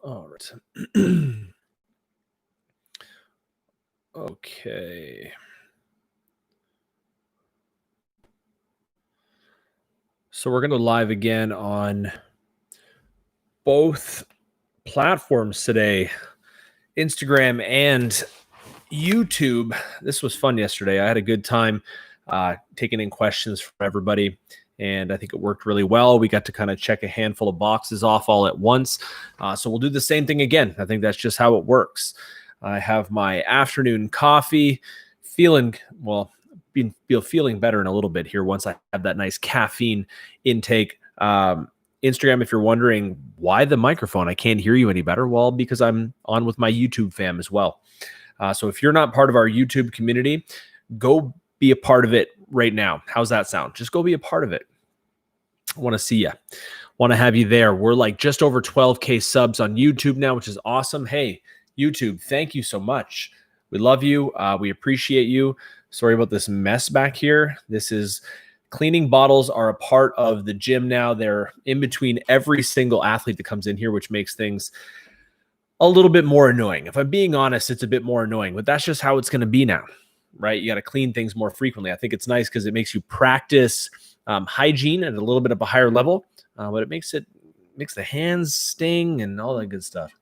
All right. Okay. So we're going to live again on both platforms today, Instagram and YouTube. This was fun yesterday. I had a good time taking in questions from everybody, and I think it worked really well. We got to kind of check a handful of boxes off all at once. So we'll do the same thing again. I think that's just how it works. I have my afternoon coffee, feeling feeling better in a little bit here once I have that nice caffeine intake. Instagram, if you're wondering why the microphone, I can't hear you any better. Well, because I'm on with my YouTube fam as well. So if you're not part of our YouTube community, go be a part of it right now. How's that sound? Just go be a part of it. I want to see you. Want to have you there. We're like just over 12K subs on YouTube now, which is awesome. Hey, YouTube, thank you so much. We love you. We appreciate you. Sorry about this mess back here. This is cleaning bottles are a part of the gym now. They're in between every single athlete that comes in here, which makes things a little bit more annoying. If I'm being honest, it's a bit more annoying, but that's just how it's going to be now, right? You got to clean things more frequently. I think it's nice because it makes you practice hygiene at a little bit of a higher level, but it makes the hands sting and all that good stuff.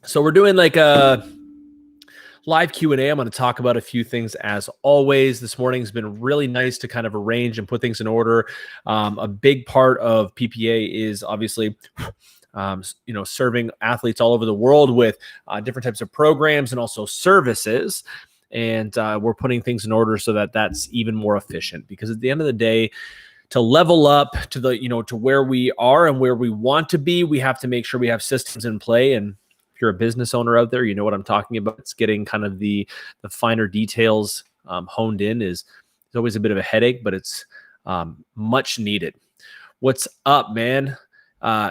So we're doing like a live Q&A. I'm going to talk about a few things as always. This morning's been really nice to kind of arrange and put things in order. A big part of PPA is obviously serving athletes all over the world with different types of programs and also services. And we're putting things in order so that that's even more efficient, because at the end of the day, to level up to the, to where we are and where we want to be, we have to make sure we have systems in play. And if you're a business owner out there, you know what I'm talking about. It's getting kind of the finer details honed in is always a bit of a headache, but it's much needed. What's up, man?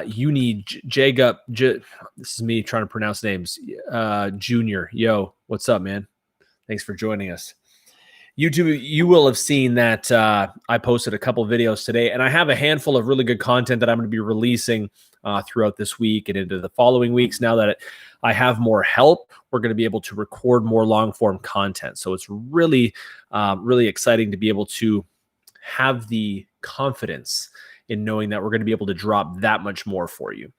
You need Jagup. This is me trying to pronounce names. Junior, yo, what's up, man? Thanks for joining us. YouTube, you will have seen that I posted a couple videos today, and I have a handful of really good content that I'm going to be releasing throughout this week and into the following weeks. Now that I have more help, we're going to be able to record more long-form content. So it's really, really exciting to be able to have the confidence in knowing that we're going to be able to drop that much more for you.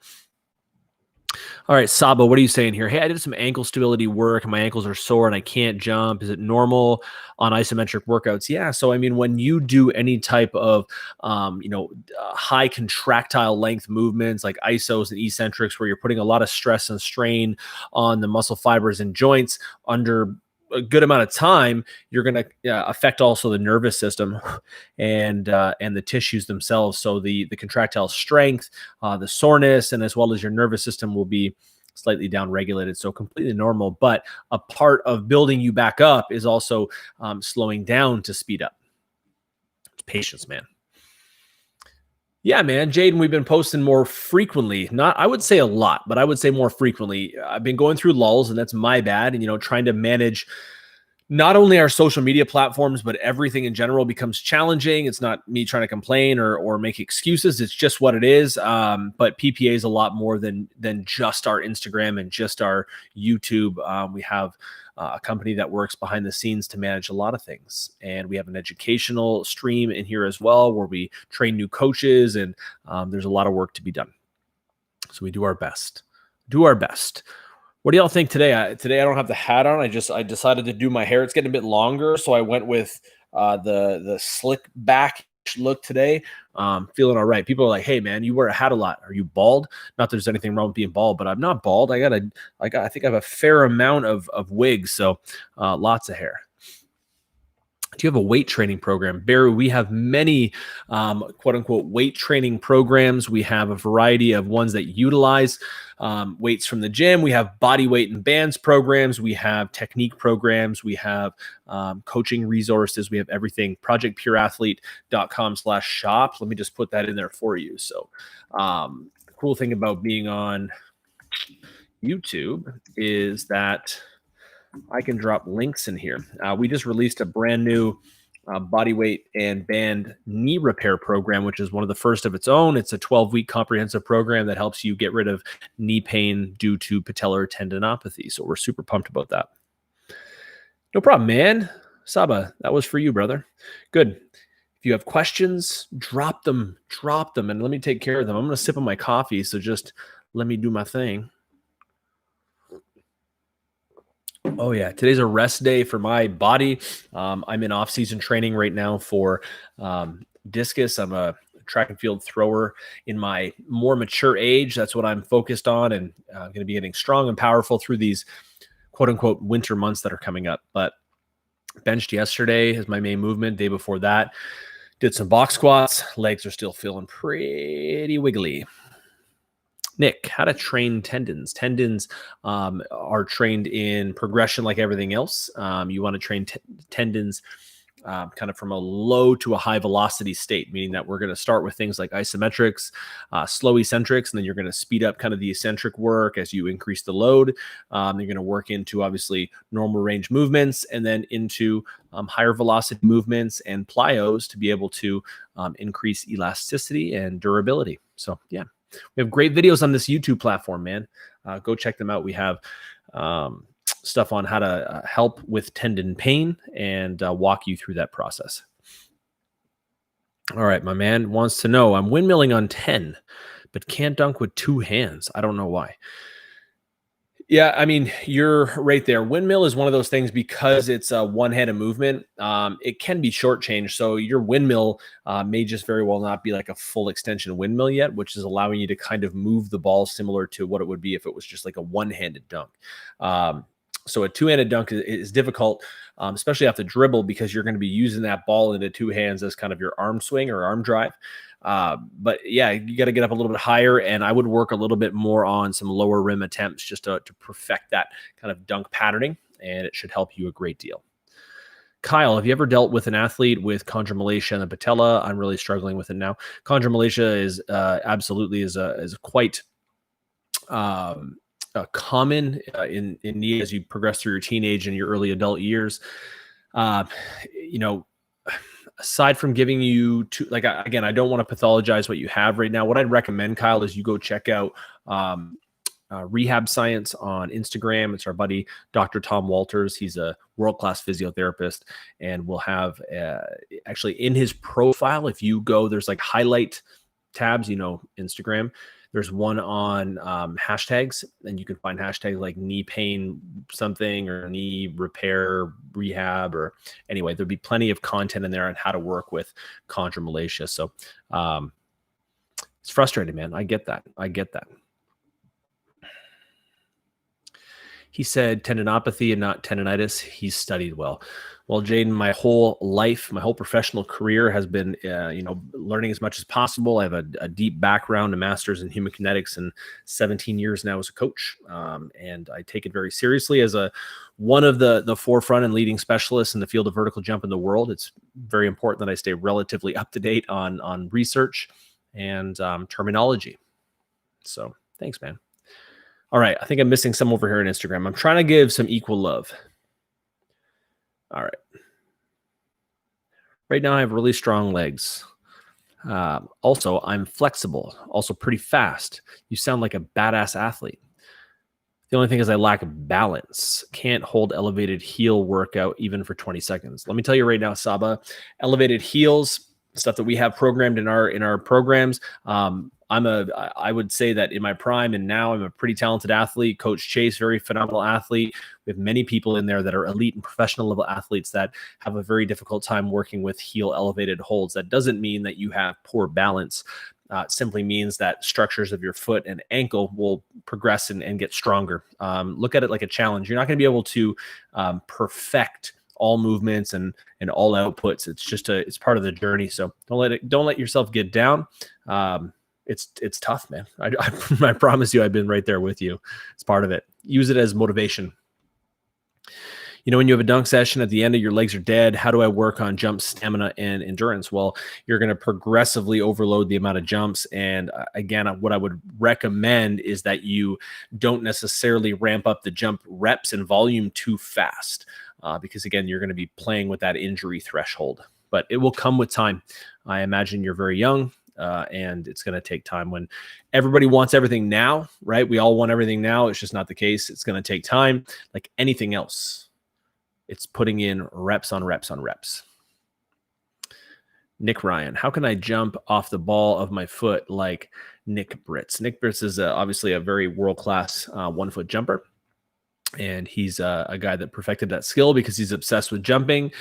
All right, Sabo, what are you saying here? Hey, I did some ankle stability work and my ankles are sore and I can't jump. Is it normal on isometric workouts? Yeah. So, I mean, when you do any type of, high contractile length movements like isos and eccentrics, where you're putting a lot of stress and strain on the muscle fibers and joints under a good amount of time, you're going to affect also the nervous system and the tissues themselves. So the contractile strength, the soreness, and as well as your nervous system will be slightly down-regulated. So completely normal. But a part of building you back up is also slowing down to speed up. It's patience, man. Yeah, man. Jaden, we've been posting more frequently. Not, I would say a lot, but I would say more frequently. I've been going through lulls, and that's my bad. And, trying to manage not only our social media platforms, but everything in general becomes challenging. It's not me trying to complain or make excuses. It's just what it is. But PPA is a lot more than just our Instagram and just our YouTube. We have a company that works behind the scenes to manage a lot of things. And we have an educational stream in here as well, where we train new coaches, and there's a lot of work to be done. So we do our best. What do y'all think today? Today I don't have the hat on. I decided to do my hair. It's getting a bit longer, so I went with the slick back look today. Feeling all right. People are like, "Hey, man, you wear a hat a lot. Are you bald?" Not that there's anything wrong with being bald, but I'm not bald. I think I have a fair amount of wigs, so lots of hair. Do you have a weight training program? Barry, we have many quote unquote weight training programs. We have a variety of ones that utilize weights from the gym. We have body weight and bands programs. We have technique programs. We have coaching resources. We have everything. projectpureathlete.com/shop. Let me just put that in there for you. So the cool thing about being on YouTube is that I can drop links in here. We just released a brand new body weight and band knee repair program, which is one of the first of its own. It's a 12-week comprehensive program that helps you get rid of knee pain due to patellar tendinopathy. So we're super pumped about that. No problem, man. Saba, that was for you, brother. Good. If you have questions, drop them, and let me take care of them. I'm going to sip on my coffee, so just let me do my thing. Oh yeah, today's a rest day for my body. I'm in off-season training right now for discus. I'm a track and field thrower in my more mature age. That's what I'm focused on, and I'm going to be getting strong and powerful through these quote-unquote winter months that are coming up. But benched yesterday as my main movement. Day before that, did some box squats. Legs are still feeling pretty wiggly. Nick, how to train tendons. Tendons are trained in progression like everything else. You want to train tendons kind of from a low to a high velocity state, meaning that we're going to start with things like isometrics, slow eccentrics, and then you're going to speed up kind of the eccentric work as you increase the load. You're going to work into obviously normal range movements and then into higher velocity movements and plyos to be able to increase elasticity and durability. So yeah, we have great videos on this YouTube platform, man. Go check them out. We have stuff on how to help with tendon pain and walk you through that process. All right, my man wants to know, I'm windmilling on 10, but can't dunk with 2 hands. I don't know why. Yeah, I mean, you're right there. Windmill is one of those things because it's a one-handed movement. It can be short-changed. So your windmill may just very well not be like a full extension windmill yet, which is allowing you to kind of move the ball similar to what it would be if it was just like a one-handed dunk. So a two-handed dunk is difficult, especially off the dribble, because you're going to be using that ball into 2 hands as kind of your arm swing or arm drive. But yeah, you got to get up a little bit higher, and I would work a little bit more on some lower rim attempts just to perfect that kind of dunk patterning, and it should help you a great deal. Kyle, have you ever dealt with an athlete with chondromalacia and the patella? I'm really struggling with it now. Chondromalacia is absolutely is quite common in knee as you progress through your teenage and your early adult years. Aside from giving you again, I don't want to pathologize what you have right now. What I'd recommend, Kyle, is you go check out Rehab Science on Instagram. It's our buddy, Dr. Tom Walters. He's a world-class physiotherapist, and we'll have actually in his profile, if you go, there's like highlight tabs, Instagram. There's one on hashtags, and you can find hashtags like knee pain something or knee repair rehab, or anyway, there'll be plenty of content in there on how to work with chondromalacia. So it's frustrating, man. I get that. He said tendinopathy and not tendonitis. He's studied well. Well, Jaden, my whole life, my whole professional career has been, learning as much as possible. I have a deep background, a master's in human kinetics, and 17 years now as a coach. And I take it very seriously as one of the forefront and leading specialists in the field of vertical jump in the world. It's very important that I stay relatively up to date on research and terminology. So thanks, man. All right, I think I'm missing some over here on Instagram. I'm trying to give some equal love. All right. Right now I have really strong legs. Also, I'm flexible, also pretty fast. You sound like a badass athlete. The only thing is I lack balance. Can't hold elevated heel workout even for 20 seconds. Let me tell you right now, Saba, elevated heels, stuff that we have programmed in our programs. I would say that in my prime and now I'm a pretty talented athlete. Coach Chase, very phenomenal athlete. We have many people in there that are elite and professional level athletes that have a very difficult time working with heel elevated holds. That doesn't mean that you have poor balance. It simply means that structures of your foot and ankle will progress and get stronger. Look at it like a challenge. You're not going to be able to perfect all movements and all outputs. It's part of the journey. So don't let yourself get down. It's tough, man. I promise you, I've been right there with you. It's part of it. Use it as motivation. When you have a dunk session at the end of your legs are dead, how do I work on jump stamina and endurance? Well, you're going to progressively overload the amount of jumps. And again, what I would recommend is that you don't necessarily ramp up the jump reps and volume too fast. because again, you're going to be playing with that injury threshold, but it will come with time. I imagine you're very young. And it's going to take time. When everybody wants everything now, right? We all want everything now. It's just not the case. It's going to take time. Like anything else, it's putting in reps on reps on reps. Nick Ryan, how can I jump off the ball of my foot like Nick Britz? Nick Britz is obviously a very world-class 1-foot jumper. And he's a guy that perfected that skill because he's obsessed with jumping.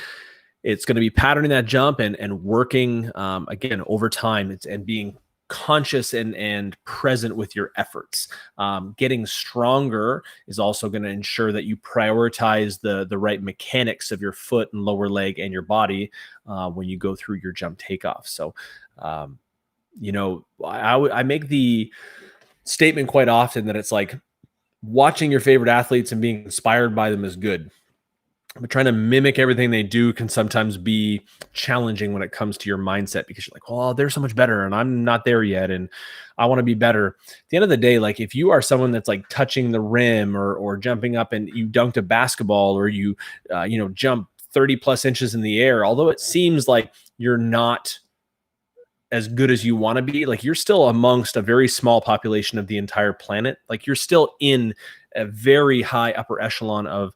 It's going to be patterning that jump and working, again, over time. And being conscious and present with your efforts. Getting stronger is also going to ensure that you prioritize the right mechanics of your foot and lower leg and your body when you go through your jump takeoff. So, I make the statement quite often that it's like watching your favorite athletes and being inspired by them is good. But trying to mimic everything they do can sometimes be challenging when it comes to your mindset, because you're like, well, they're so much better and I'm not there yet and I want to be better. At the end of the day, like if you are someone that's like touching the rim or jumping up and you dunked a basketball or you jump 30 plus inches in the air, although it seems like you're not as good as you want to be, like you're still amongst a very small population of the entire planet. Like you're still in a very high upper echelon of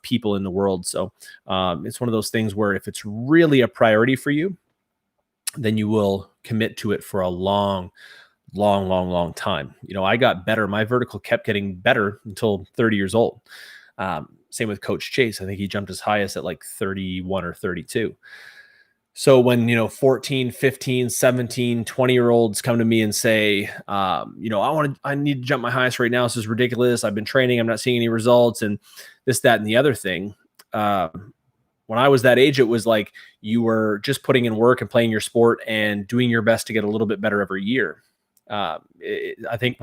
people in the world. So it's one of those things where if it's really a priority for you, then you will commit to it for a long time. I got better. My vertical kept getting better until 30 years old. Same with Coach Chase. I think he jumped his highest at like 31 or 32. So when, 14, 15, 17, 20-year-olds come to me and say, I need to jump my highest right now. This is ridiculous. I've been training. I'm not seeing any results and this, that, and the other thing. When I was that age, it was like you were just putting in work and playing your sport and doing your best to get a little bit better every year. I think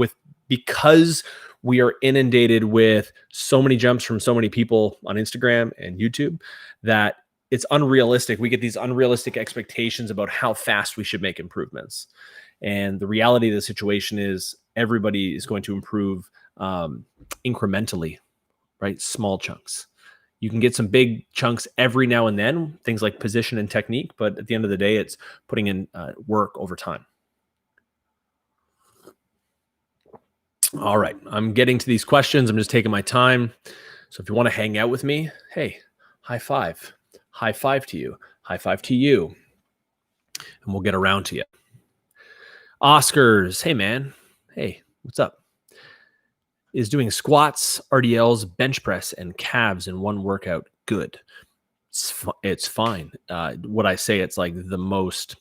because we are inundated with so many jumps from so many people on Instagram and YouTube that it's unrealistic. We get these unrealistic expectations about how fast we should make improvements. And the reality of the situation is everybody is going to improve incrementally, right? Small chunks. You can get some big chunks every now and then, things like position and technique, but at the end of the day, it's putting in work over time. All right. I'm getting to these questions. I'm just taking my time. So if you want to hang out with me, hey, high five. High five to you. High five to you. And we'll get around to you. Oscars. Hey, man. Hey, what's up? Is doing squats, RDLs, bench press, and calves in one workout good? It's fine. What I say, it's like the most,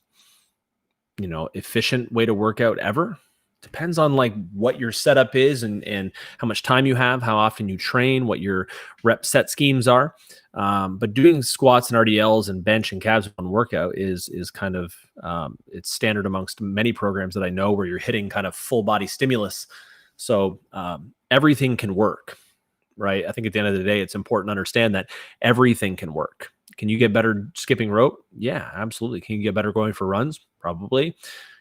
efficient way to work out ever. Depends on like what your setup is and how much time you have, how often you train, what your rep set schemes are. But doing squats and RDLs and bench and calves in one workout is kind of it's standard amongst many programs that I know where you're hitting kind of full body stimulus. So everything can work, right? I think at the end of the day, it's important to understand that everything can work. Can you get better skipping rope? Yeah, absolutely. Can you get better going for runs? Probably.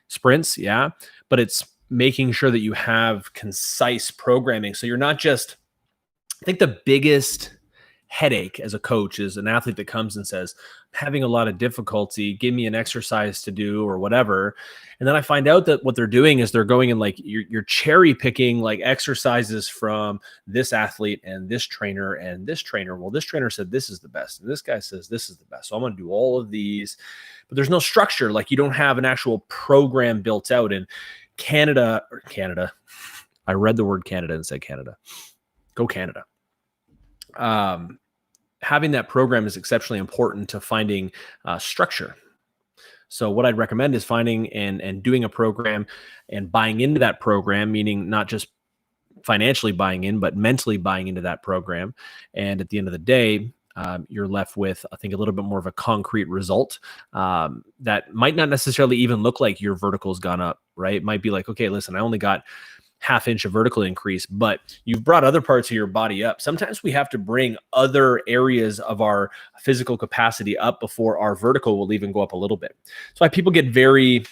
Sprints? Yeah. But it's making sure that you have concise programming. So you're not just, I think the biggest headache as a coach is an athlete that comes and says, I'm having a lot of difficulty, give me an exercise to do or whatever. And then I find out that what they're doing is they're going and like, you're cherry picking like exercises from this athlete and this trainer and this trainer. Well, this trainer said, this is the best. And this guy says, this is the best. So I'm going to do all of these, but there's no structure. Like you don't have an actual program built out. And Canada, I read the word Canada and said Canada. Go Canada. Having that program is exceptionally important to finding structure. So what I'd recommend is finding and doing a program and buying into that program, meaning not just financially buying in, but mentally buying into that program. And at the end of the day, you're left with, I think, a little bit more of a concrete result that might not necessarily even look like your vertical's gone up, right? It might be like, okay, listen, I only got half inch of vertical increase, but you've brought other parts of your body up. Sometimes we have to bring other areas of our physical capacity up before our vertical will even go up a little bit. So why people get very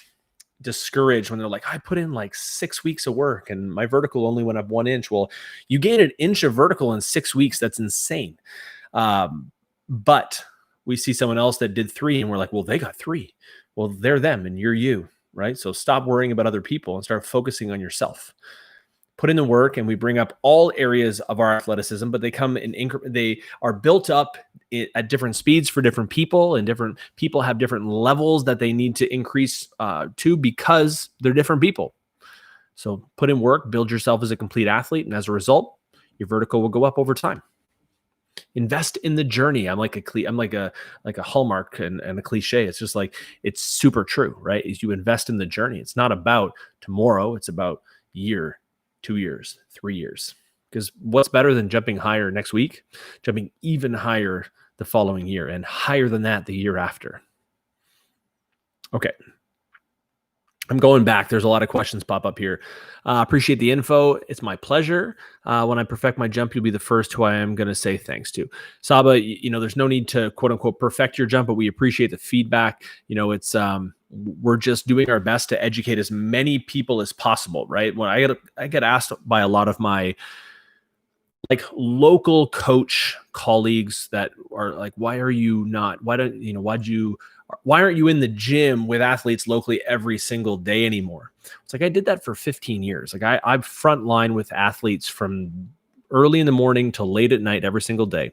discouraged when they're like, I put in like 6 weeks of work and my vertical only went up 1 inch. Well, you gained an inch of vertical in 6 weeks. That's insane. But we see someone else that did 3 and we're like, well, they got 3. Well, they're them and you're you, right? So stop worrying about other people and start focusing on yourself. Put in the work, and we bring up all areas of our athleticism, but they come in they are built up at different speeds for different people, and different people have different levels that they need to increase to, because they're different people. So put in work, build yourself as a complete athlete, and as a result, your vertical will go up over time. Invest in the journey. I'm like a hallmark and a cliche. It's just like, it's super true, right? Is you invest in the journey. It's not about tomorrow. It's about year, 2 years, 3 years. Because what's better than jumping higher next week? Jumping even higher the following year, and higher than that the year after. Okay. I'm going back. There's a lot of questions pop up here. Appreciate the info. It's my pleasure. When I perfect my jump, you'll be the first who I am going to say thanks to. Saba, there's no need to quote unquote perfect your jump, but we appreciate the feedback. It's we're just doing our best to educate as many people as possible, right? When I get asked by a lot of my like local coach colleagues that are like, why aren't you in the gym with athletes locally every single day anymore? It's like, I did that for 15 years. Like I'm frontline with athletes from early in the morning till late at night every single day.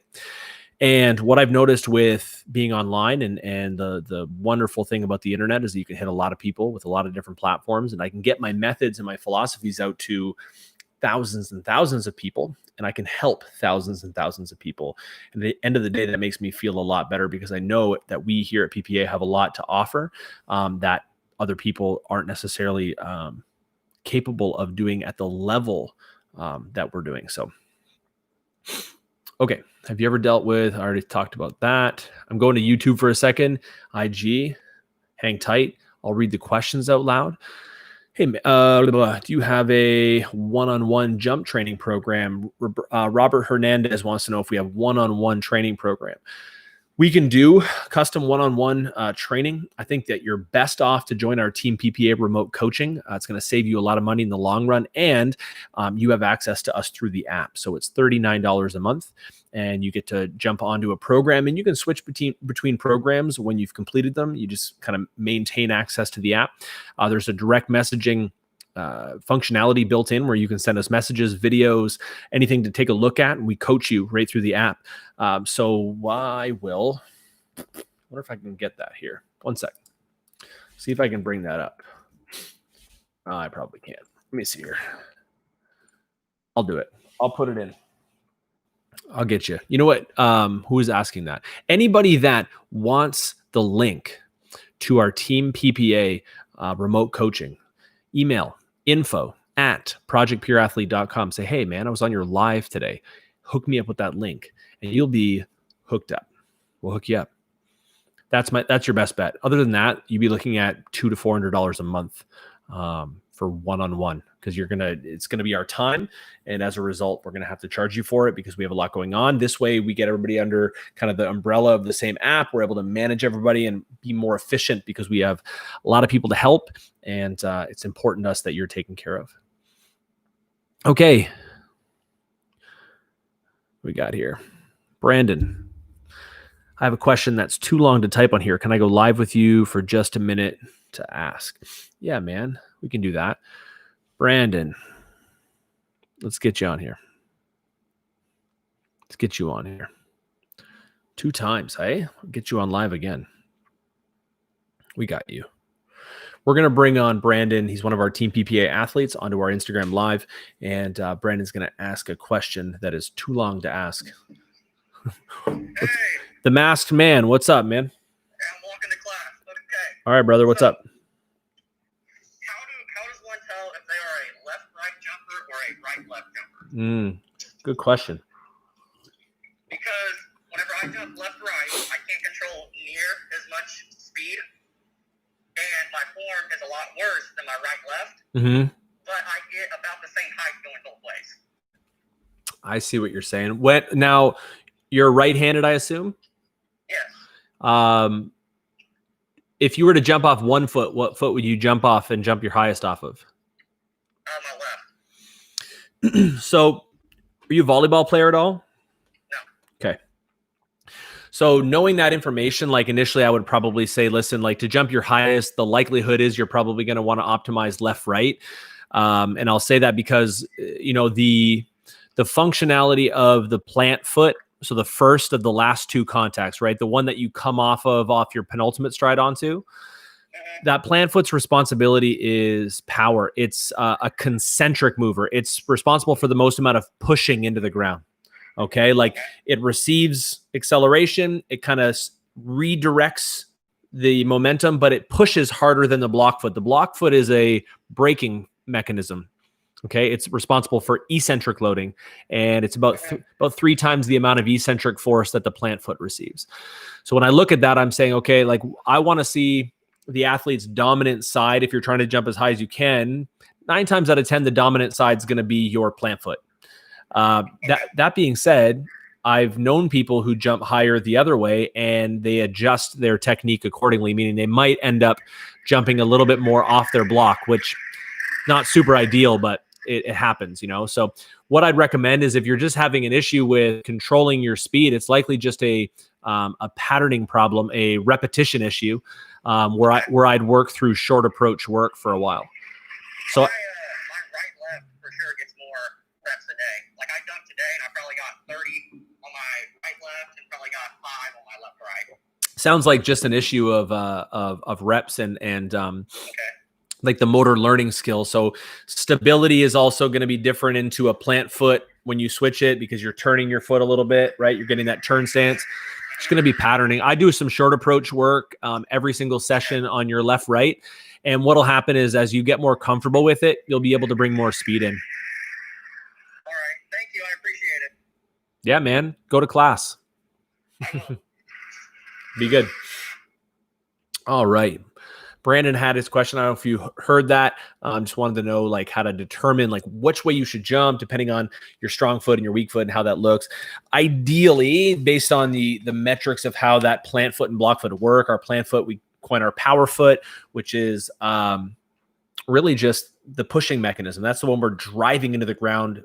And what I've noticed with being online and the wonderful thing about the internet is that you can hit a lot of people with a lot of different platforms, and I can get my methods and my philosophies out to thousands and thousands of people, and I can help thousands and thousands of people. And at the end of the day, that makes me feel a lot better, because I know that we here at PPA have a lot to offer that other people aren't necessarily capable of doing at the level that we're doing. So, okay. Have you ever dealt with, I already talked about that. I'm going to YouTube for a second. IG, hang tight. I'll read the questions out loud. Hey, do you have a one-on-one jump training program? Robert Hernandez wants to know if we have one-on-one training program. We can do custom one-on-one training. I think that you're best off to join our team PPA Remote Coaching. It's going to save you a lot of money in the long run, and you have access to us through the app. So it's $39 a month, and you get to jump onto a program, and you can switch between programs when you've completed them. You just kind of maintain access to the app. There's a direct messaging functionality built in where you can send us messages, videos, anything to take a look at, and we coach you right through the app. So I wonder if I can get that here. One sec. See if I can bring that up. I probably can't. Let me see here. I'll do it. I'll put it in. I'll get you. You know what? Who is asking that? Anybody that wants the link to our team PPA remote coaching, email info@projectpureathlete.com. Say, hey man, I was on your live today. Hook me up with that link, and you'll be hooked up. We'll hook you up. That's your best bet. Other than that, you'd be looking at $200 to $400 a month for one-on-one, because it's gonna be our time, and as a result, we're gonna have to charge you for it because we have a lot going on. This way, we get everybody under kind of the umbrella of the same app. We're able to manage everybody and be more efficient because we have a lot of people to help, and it's important to us that you're taken care of. Okay, we got here, Brandon. I have a question that's too long to type on here. Can I go live with you for just a minute to ask? Yeah, man, we can do that. Brandon, let's get you on here. Let's get you on here. 2 times, hey? I'll get you on live again. We got you. We're going to bring on Brandon. He's one of our Team PPA athletes onto our Instagram live, and Brandon's going to ask a question that is too long to ask. Hey. The Masked Man, what's up, man? I'm walking to class. Okay. All right, brother, what's up? How does one tell if they are a left-right jumper or a right-left jumper? Good question. Because whenever I jump left-right, I can't control near as much speed, and my form is a lot worse than my right-left, but I get about the same height going both ways. I see what you're saying. Now, you're right-handed, I assume? Yes. If you were to jump off one foot, what foot would you jump off and jump your highest off of? My left. So, are you a volleyball player at all? No. Okay. So knowing that information, like initially I would probably say, listen, like to jump your highest, the likelihood is you're probably going to want to optimize left, right. And I'll say that because, the functionality of the plant foot, so the first of the last two contacts, right? The one that you come off your penultimate stride onto, that plant foot's responsibility is power. It's a concentric mover. It's responsible for the most amount of pushing into the ground. Okay. Like it receives acceleration. It kind of redirects the momentum, but it pushes harder than the block foot. The block foot is a braking mechanism. Okay. It's responsible for eccentric loading, and it's about 3 times the amount of eccentric force that the plant foot receives. So when I look at that, I'm saying, okay, like I want to see the athlete's dominant side. If you're trying to jump as high as you can, 9 times out of 10, the dominant side is going to be your plant foot. That being said, I've known people who jump higher the other way and they adjust their technique accordingly, meaning they might end up jumping a little bit more off their block, which not super ideal, but it happens, So what I'd recommend is if you're just having an issue with controlling your speed, it's likely just a patterning problem, a repetition issue, where I'd work through short approach work for a while. So my right left for sure gets more reps a day. Like I dunked today and I probably got 30 on my right left and probably got 5 on my left right. Sounds like just an issue of reps and like the motor learning skill. So stability is also going to be different into a plant foot when you switch it, because you're turning your foot a little bit, right? You're getting that turn stance. It's going to be patterning. I do some short approach work every single session on your left, right. And what'll happen is as you get more comfortable with it, you'll be able to bring more speed in. All right. Thank you. I appreciate it. Yeah, man. Go to class. Be good. All right. Brandon had his question. I don't know if you heard that. Just wanted to know like how to determine like which way you should jump depending on your strong foot and your weak foot and how that looks. Ideally, based on the metrics of how that plant foot and block foot work, our plant foot, we coin our power foot, which is really just the pushing mechanism. That's the one we're driving into the ground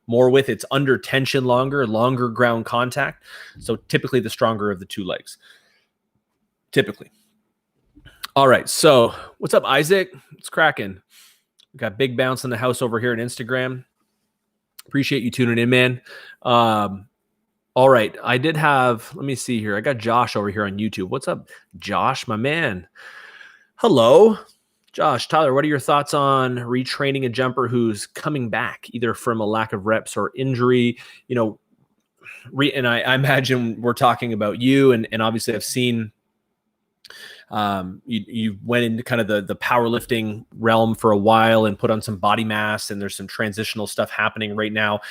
more with. It's under tension longer ground contact. So typically the stronger of the two legs. Typically. All right. So what's up, Isaac? It's cracking. We got Big Bounce in the house over here on Instagram. Appreciate you tuning in, man. All right. I did have, let me see here. I got Josh over here on YouTube. What's up, Josh, my man? Hello, Josh. Tyler, what are your thoughts on retraining a jumper who's coming back either from a lack of reps or injury? And I imagine we're talking about you, and obviously I've seen you went into kind of the powerlifting realm for a while and put on some body mass, and there's some transitional stuff happening right now.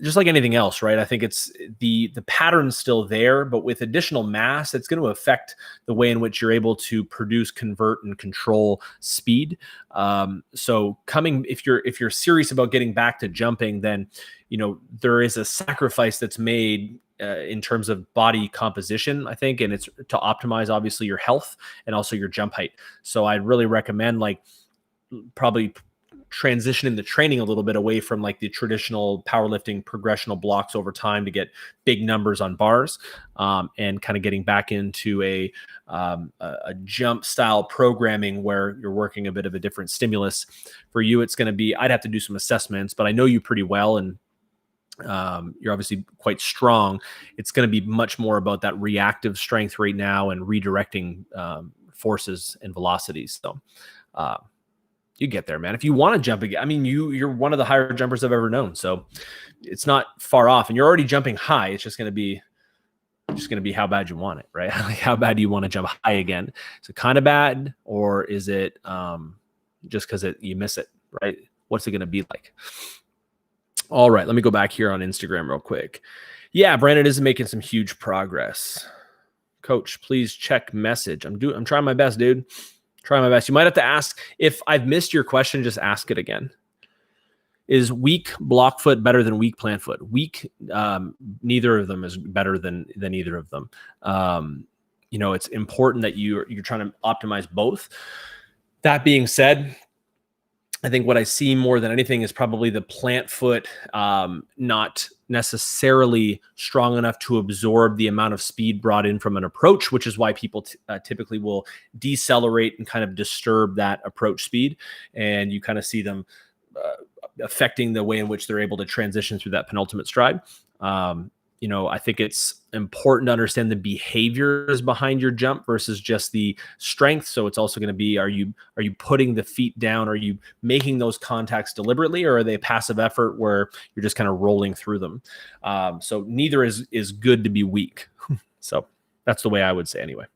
Just like anything else, right? I think it's the pattern's still there, but with additional mass, it's going to affect the way in which you're able to produce, convert, and control speed. So if you're serious about getting back to jumping, then there is a sacrifice that's made in terms of body composition, I think, and it's to optimize obviously your health and also your jump height. So I'd really recommend like probably transitioning the training a little bit away from like the traditional powerlifting progressional blocks over time to get big numbers on bars, and kind of getting back into a jump style programming where you're working a bit of a different stimulus. For you, it's going to be, I'd have to do some assessments, but I know you pretty well, and you're obviously quite strong. It's going to be much more about that reactive strength right now and redirecting forces and velocities. So you get there, man. If you want to jump again, I mean, you're one of the higher jumpers I've ever known. So it's not far off, and you're already jumping high. It's just going to be how bad you want it, right? Like how bad do you want to jump high again? Is it kind of bad, or is it just because you miss it, right? What's it going to be like? All right, let me go back here on Instagram real quick. Yeah, Brandon is making some huge progress. Coach, please check message. I'm trying my best, dude. Trying my best. You might have to ask, if I've missed your question, just ask it again. Is weak block foot better than weak plant foot? Weak, neither of them is better than either of them. It's important that you're trying to optimize both. That being said, I think what I see more than anything is probably the plant foot not necessarily strong enough to absorb the amount of speed brought in from an approach, which is why people typically will decelerate and kind of disturb that approach speed. And you kind of see them affecting the way in which they're able to transition through that penultimate stride. I think it's important to understand the behaviors behind your jump versus just the strength. So it's also going to be, are you putting the feet down? Are you making those contacts deliberately, or are they passive effort where you're just kind of rolling through them? So neither is good to be weak. So that's the way I would say anyway.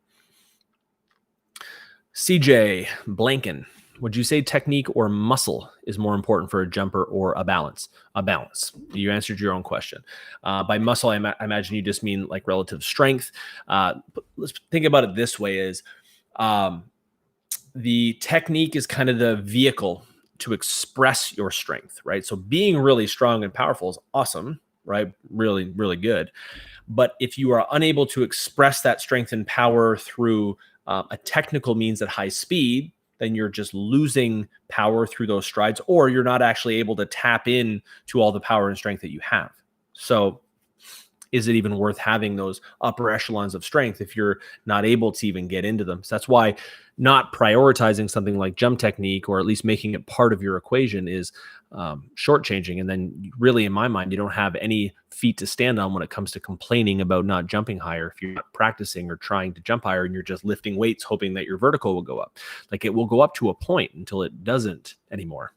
CJ Blanken. Would you say technique or muscle is more important for a jumper, or a balance? A balance. You answered your own question. By muscle, I imagine you just mean like relative strength. Let's think about it this way: is the technique is kind of the vehicle to express your strength, right? So being really strong and powerful is awesome, right? Really, really good. But if you are unable to express that strength and power through a technical means at high speed, then you're just losing power through those strides, or you're not actually able to tap in to all the power and strength that you have. So is it even worth having those upper echelons of strength if you're not able to even get into them? So that's why not prioritizing something like jump technique, or at least making it part of your equation, is shortchanging. And then really, in my mind, you don't have any feet to stand on when it comes to complaining about not jumping higher if you're not practicing or trying to jump higher and you're just lifting weights hoping that your vertical will go up. Like, it will go up to a point until it doesn't anymore.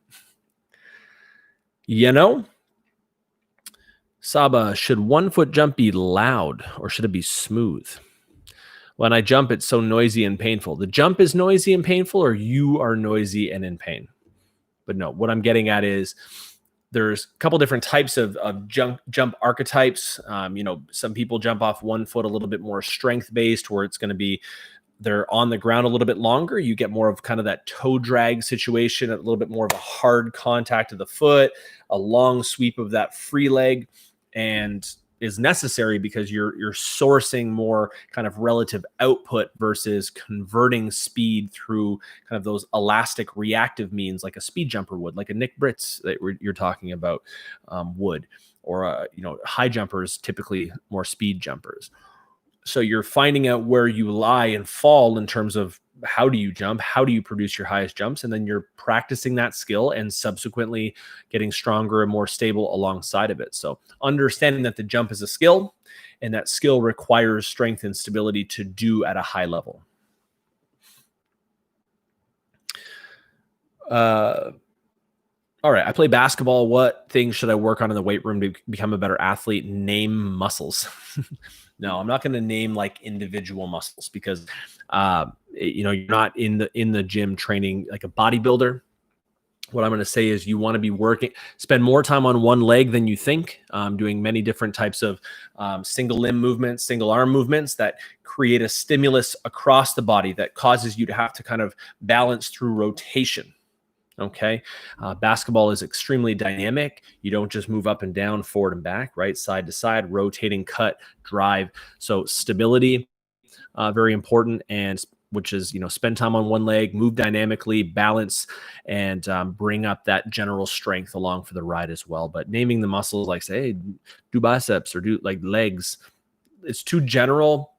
Saba, should 1 foot jump be loud or should it be smooth? When I jump, it's so noisy and painful. The jump is noisy and painful, or you are noisy and in pain? But no, what I'm getting at is there's a couple different types of jump archetypes. Some people jump off 1 foot a little bit more strength-based, where it's going to be they're on the ground a little bit longer. You get more of kind of that toe drag situation, a little bit more of a hard contact of the foot, a long sweep of that free leg, and is necessary because you're sourcing more kind of relative output versus converting speed through kind of those elastic reactive means, like a speed jumper would, like a Nick Britz that you're talking about would, or high jumpers, typically more speed jumpers. So you're finding out where you lie and fall in terms of how do you jump, how do you produce your highest jumps, and then you're practicing that skill and subsequently getting stronger and more stable alongside of it. So understanding that the jump is a skill, and that skill requires strength and stability to do at a high level. All right, I play basketball. What things should I work on in the weight room to become a better athlete? Name muscles. No, I'm not going to name like individual muscles, because you're not in the gym training like a bodybuilder. What I'm going to say is you want to be spend more time on one leg than you think, doing many different types of single limb movements, single arm movements that create a stimulus across the body that causes you to have to kind of balance through rotation. Okay. Basketball is extremely dynamic. You don't just move up and down, forward and back, right? Side to side, rotating, cut, drive. So stability, very important. And which is, spend time on one leg, move dynamically, balance, and bring up that general strength along for the ride as well. But naming the muscles, like say, hey, do biceps or do like legs, it's too general,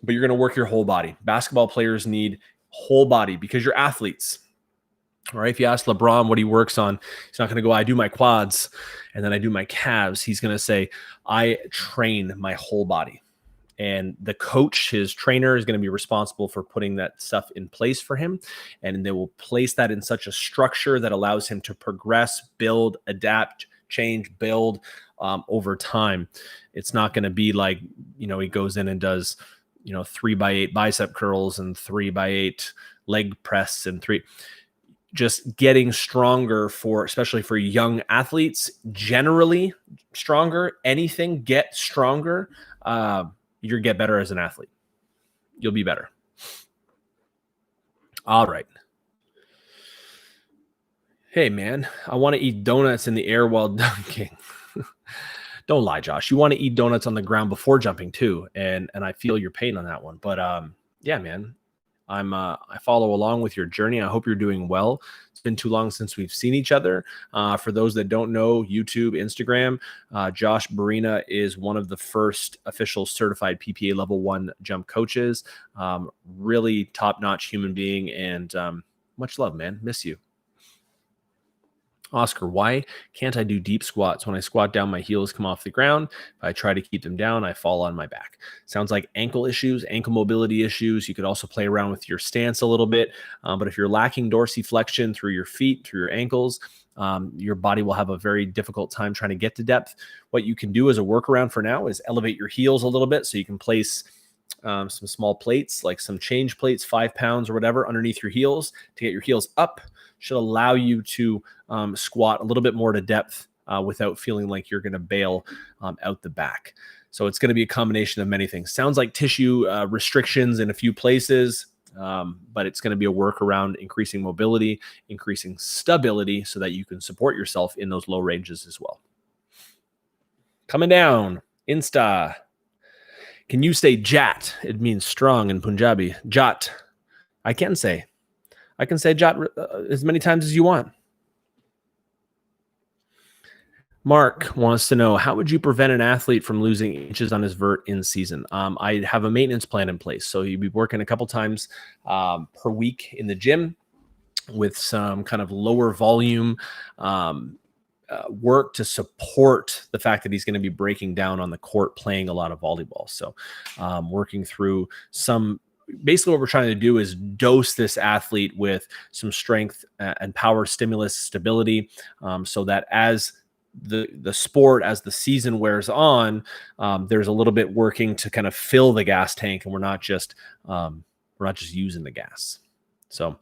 but you're going to work your whole body. Basketball players need whole body because you're athletes. All right. If you ask LeBron what he works on, he's not going to go, I do my quads and then I do my calves. He's going to say, I train my whole body. And the coach, his trainer, is going to be responsible for putting that stuff in place for him. And they will place that in such a structure that allows him to progress, build, adapt, change, build over time. It's not going to be like, he goes in and does, 3x8 bicep curls and 3x8 leg press and just getting stronger especially for young athletes, generally stronger, anything, get stronger. You'll get better as an athlete. You'll be better. All right. Hey man, I want to eat donuts in the air while dunking. Don't lie, Josh. You want to eat donuts on the ground before jumping too. And I feel your pain on that one, but yeah, man. I follow along with your journey. I hope you're doing well. It's been too long since we've seen each other. For those that don't know, YouTube, Instagram, Josh Barina is one of the first official certified PPA level 1 jump coaches. Really top-notch human being, and much love, man. Miss you. Oscar, why can't I do deep squats? When I squat down, my heels come off the ground. If I try to keep them down, I fall on my back. Sounds like ankle issues, ankle mobility issues. You could also play around with your stance a little bit. But if you're lacking dorsiflexion through your feet, through your ankles, your body will have a very difficult time trying to get to depth. What you can do as a workaround for now is elevate your heels a little bit, so you can place some small plates, like some change plates, 5 pounds or whatever, underneath your heels to get your heels up. Should allow you to squat a little bit more to depth without feeling like you're going to bail out the back. So it's going to be a combination of many things. Sounds like tissue restrictions in a few places, but it's going to be a workaround, increasing mobility, increasing stability, so that you can support yourself in those low ranges as well. Coming down, Insta. Can you say jat? It means strong in Punjabi. Jat. I can say jat as many times as you want. Mark wants to know, how would you prevent an athlete from losing inches on his vert in season? I have a maintenance plan in place. So you'd be working a couple times per week in the gym with some kind of lower volume work to support the fact that he's going to be breaking down on the court playing a lot of volleyball. So working through basically what we're trying to do is dose this athlete with some strength and power stimulus stability, so that as the sport, as the season wears on, there's a little bit working to kind of fill the gas tank, and we're not just using the gas. So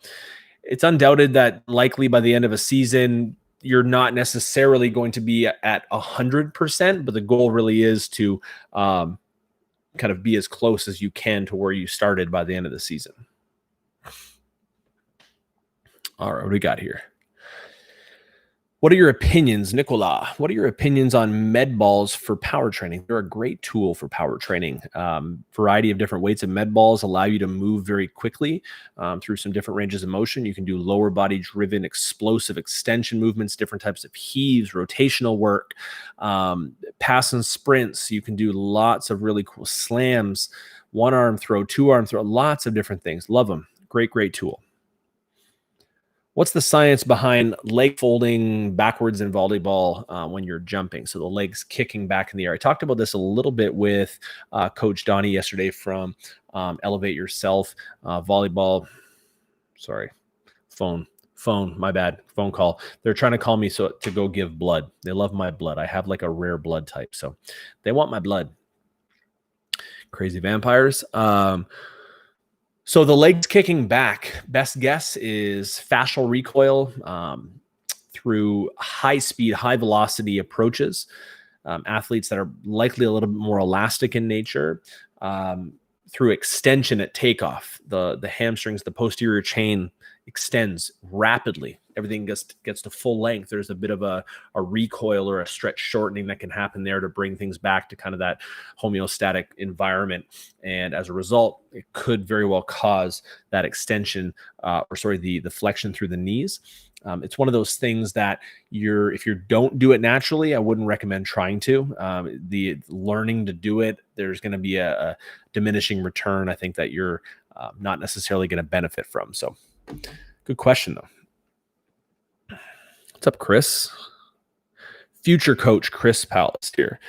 it's undoubted that likely by the end of a season, you're not necessarily going to be at 100%, but the goal really is to kind of be as close as you can to where you started by the end of the season. All right, what do we got here? What are your opinions, Nicola? What are your opinions on med balls for power training? They're a great tool for power training. Variety of different weights of med balls allow you to move very quickly through some different ranges of motion. You can do lower body driven explosive extension movements, different types of heaves, rotational work, pass and sprints. You can do lots of really cool slams, one arm throw, two arm throw, lots of different things. Love them. Great, great tool. What's the science behind leg folding backwards in volleyball when you're jumping? So the legs kicking back in the air. I talked about this a little bit with Coach Donnie yesterday from Elevate Yourself Volleyball. Sorry, phone, my bad, phone call. They're trying to call me to go give blood. They love my blood. I have like a rare blood type, so they want my blood. Crazy vampires. So the legs kicking back, best guess is fascial recoil through high speed, high velocity approaches. Athletes that are likely a little bit more elastic in nature, through extension at takeoff. The hamstrings, the posterior chain extends rapidly. Everything gets to full length. There's a bit of a recoil or a stretch shortening that can happen there to bring things back to kind of that homeostatic environment. And as a result, it could very well cause that extension, the flexion through the knees. It's one of those things that if you don't do it naturally, I wouldn't recommend trying to. The learning to do it, there's going to be a diminishing return, I think, that you're not necessarily going to benefit from. So good question, though. What's up, Chris? Future coach Chris Palace here.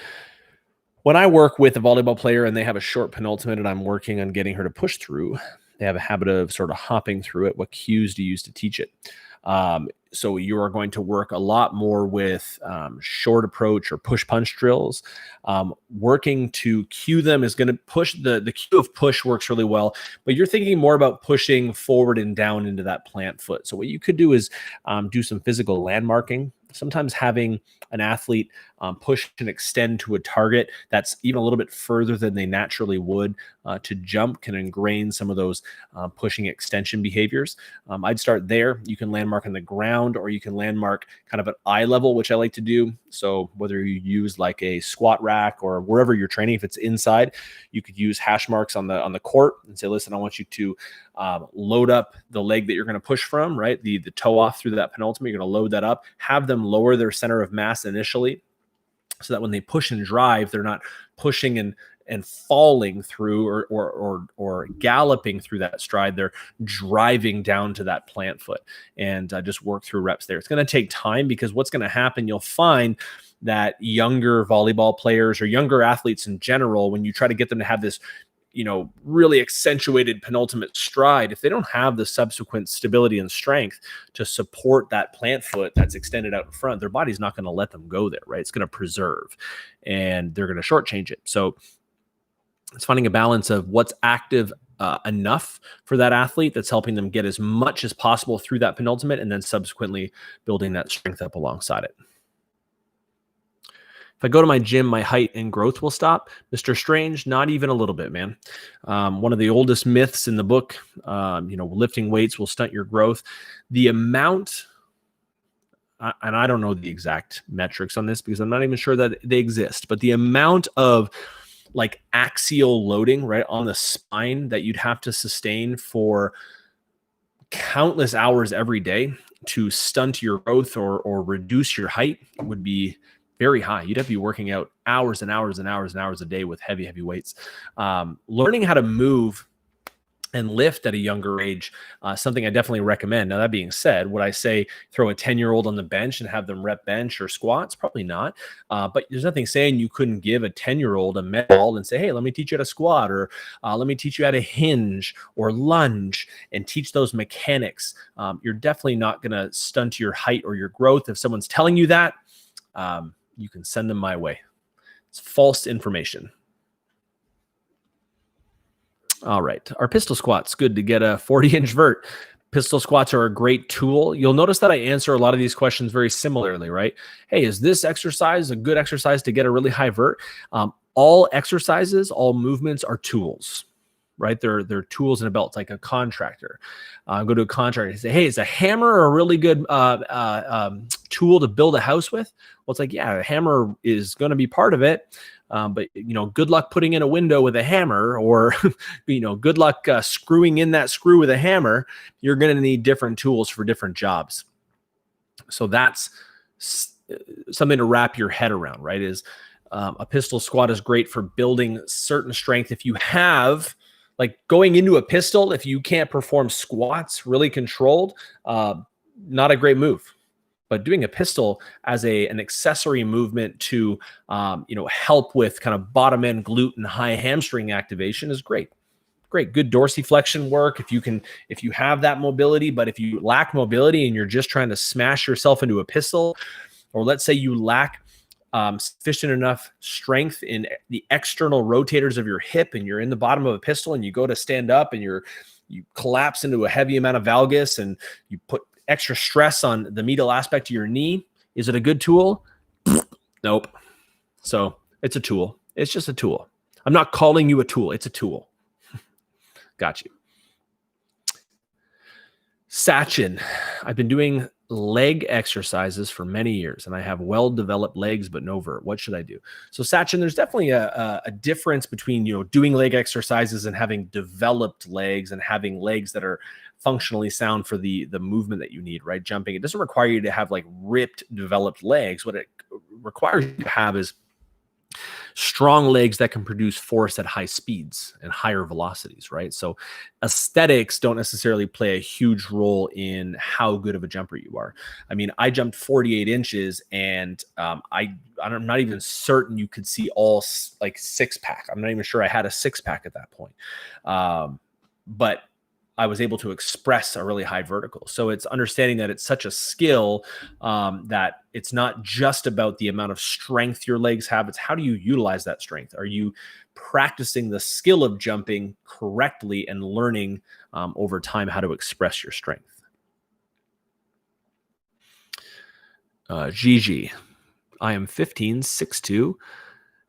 When I work with a volleyball player and they have a short penultimate and I'm working on getting her to push through, they have a habit of sort of hopping through it. What cues do you use to teach it? So you are going to work a lot more with short approach or push punch drills. Working to cue them is going to push. The cue of push works really well, but you're thinking more about pushing forward and down into that plant foot. So what you could do is do some physical landmarking. Sometimes having an athlete push and extend to a target that's even a little bit further than they naturally would to jump can ingrain some of those pushing extension behaviors. I'd start there. You can landmark on the ground, or you can landmark kind of at eye level, which I like to do. So whether you use like a squat rack or wherever you're training, if it's inside, you could use hash marks on the court and say, listen, I want you to load up the leg that you're going to push from, right? The toe off through that penultimate, you're going to load that up, have them lower their center of mass initially, so that when they push and drive, they're not pushing and falling through or galloping through that stride. They're driving down to that plant foot, and just work through reps there. It's going to take time, because what's going to happen, you'll find that younger volleyball players or younger athletes in general, when you try to get them to have this, really accentuated penultimate stride, if they don't have the subsequent stability and strength to support that plant foot that's extended out in front, their body's not going to let them go there, right? It's going to preserve, and they're going to shortchange it. So it's finding a balance of what's active enough for that athlete that's helping them get as much as possible through that penultimate, and then subsequently building that strength up alongside it. If I go to my gym, my height and growth will stop. Mr. Strange, not even a little bit, man. One of the oldest myths in the book, lifting weights will stunt your growth. The amount, and I don't know the exact metrics on this because I'm not even sure that they exist, but the amount of like axial loading, right, on the spine that you'd have to sustain for countless hours every day to stunt your growth or reduce your height would be very high. You'd have to be working out hours and hours and hours and hours a day with heavy weights. Learning how to move and lift at a younger age, something I definitely recommend. Now, that being said, would I say throw a 10-year-old on the bench and have them rep bench or squats? Probably not. But there's nothing saying you couldn't give a 10-year-old a med ball and say, hey, let me teach you how to squat, or let me teach you how to hinge or lunge, and teach those mechanics. You're definitely not going to stunt your height or your growth. If someone's telling you that, you can send them my way. It's false information. All right. Our pistol squats, good to get a 40-inch vert. Pistol squats are a great tool. You'll notice that I answer a lot of these questions very similarly, right? Hey, is this exercise a good exercise to get a really high vert? All exercises, all movements are tools, right? They're tools in a belt, like a contractor. Go to a contractor and say, hey, is a hammer a really good tool to build a house with? Well, it's like, yeah, a hammer is going to be part of it. But, good luck putting in a window with a hammer, or, good luck screwing in that screw with a hammer. You're going to need different tools for different jobs. So that's something to wrap your head around, right? Is a pistol squat is great for building certain strength. If you have, like, going into a pistol, if you can't perform squats really controlled, not a great move. But doing a pistol as an accessory movement to, help with kind of bottom end glute and high hamstring activation is great. Great, good dorsiflexion work. If you have that mobility, but if you lack mobility and you're just trying to smash yourself into a pistol, or let's say you lack sufficient enough strength in the external rotators of your hip, and you're in the bottom of a pistol and you go to stand up and you collapse into a heavy amount of valgus and you put extra stress on the medial aspect of your knee. Is it a good tool? Nope. So it's a tool. It's just a tool. I'm not calling you a tool. It's a tool. Got you. Sachin. I've been doing leg exercises for many years, and I have well-developed legs, but no vert. What should I do? So Sachin, there's definitely a difference between, doing leg exercises and having developed legs, and having legs that are functionally sound for the movement that you need, right? Jumping. It doesn't require you to have like ripped, developed legs. What it requires you to have is strong legs that can produce force at high speeds and higher velocities, right? So aesthetics don't necessarily play a huge role in how good of a jumper you are. I mean, I jumped 48 inches, and I'm not even certain you could see all like six-pack. I'm not even sure I had a six-pack at that point. But I was able to express a really high vertical. So it's understanding that it's such a skill, that it's not just about the amount of strength your legs have. It's how do you utilize that strength? Are you practicing the skill of jumping correctly and learning over time how to express your strength? Gigi, I am 15, 6'2",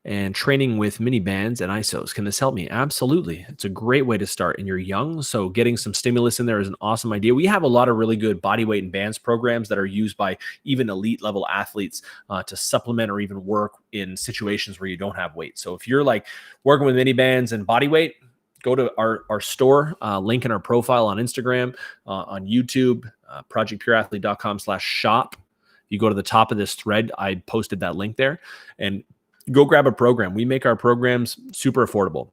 and training with mini bands and ISOs. Can this help me? Absolutely. It's a great way to start. And you're young, so getting some stimulus in there is an awesome idea. We have a lot of really good body weight and bands programs that are used by even elite level athletes to supplement or even work in situations where you don't have weight. So if you're like working with mini bands and body weight, go to our store, link in our profile on Instagram, on YouTube, projectpureathlete.com/shop. You go to the top of this thread, I posted that link there, and go grab a program. We make our programs super affordable,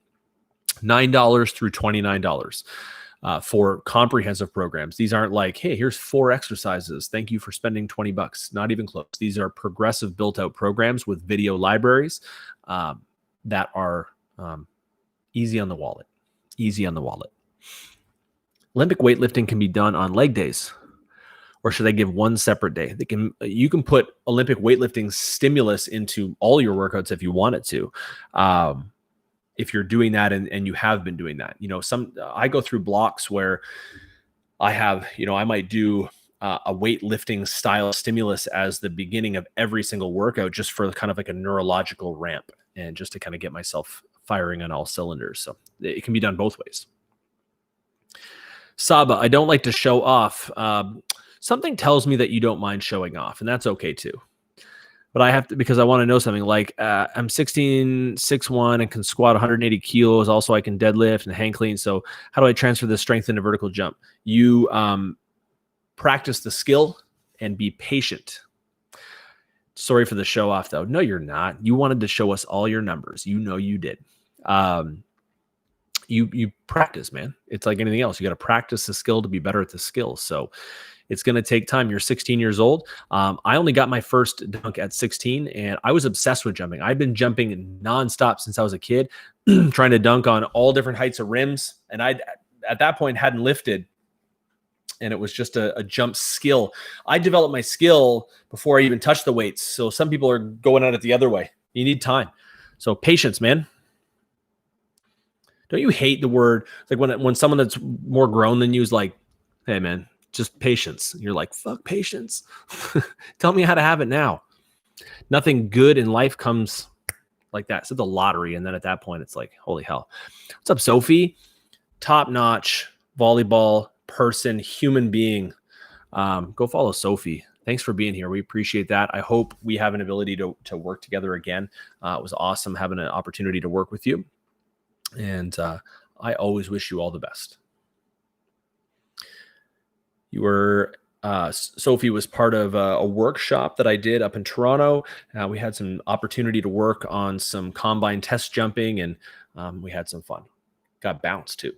$9 through $29 for comprehensive programs. These aren't like, hey, here's 4 exercises. Thank you for spending $20. Not even close. These are progressive built out programs with video libraries that are easy on the wallet. Easy on the wallet. Olympic weightlifting can be done on leg days. Or should I give one separate day? You can put Olympic weightlifting stimulus into all your workouts if you wanted to. If you're doing that and you have been doing that, I go through blocks where I have, I might do a weightlifting style stimulus as the beginning of every single workout, just for kind of like a neurological ramp and just to kind of get myself firing on all cylinders. So it can be done both ways. Saba, I don't like to show off. Something tells me that you don't mind showing off, and that's okay too. But I have to, because I want to know something like I'm 6'1", and can squat 180 kilos. Also, I can deadlift and hang clean. So how do I transfer this strength into vertical jump? You practice the skill and be patient. Sorry for the show off though. No, you're not. You wanted to show us all your numbers. You did. You practice, man. It's like anything else. You got to practice the skill to be better at the skill. So it's going to take time. You're 16 years old. I only got my first dunk at 16, and I was obsessed with jumping. I've been jumping nonstop since I was a kid, trying to dunk on all different heights of rims. And I, at that point, hadn't lifted, and it was just a jump skill. I developed my skill before I even touched the weights. So some people are going at it the other way. You need time. So patience, man. Don't you hate the word, like when someone that's more grown than you is like, hey, man, just patience. You're like, fuck patience. Tell me how to have it now. Nothing good in life comes like that. It's the lottery. And then at that point, it's like, holy hell. What's up, Sophie? Top-notch volleyball person, human being. Go follow Sophie. Thanks for being here. We appreciate that. I hope we have an ability to work together again. It was awesome having an opportunity to work with you. And I always wish you all the best. You were, Sophie was part of a workshop that I did up in Toronto. We had some opportunity to work on some combine test jumping, and we had some fun. Got bounced too.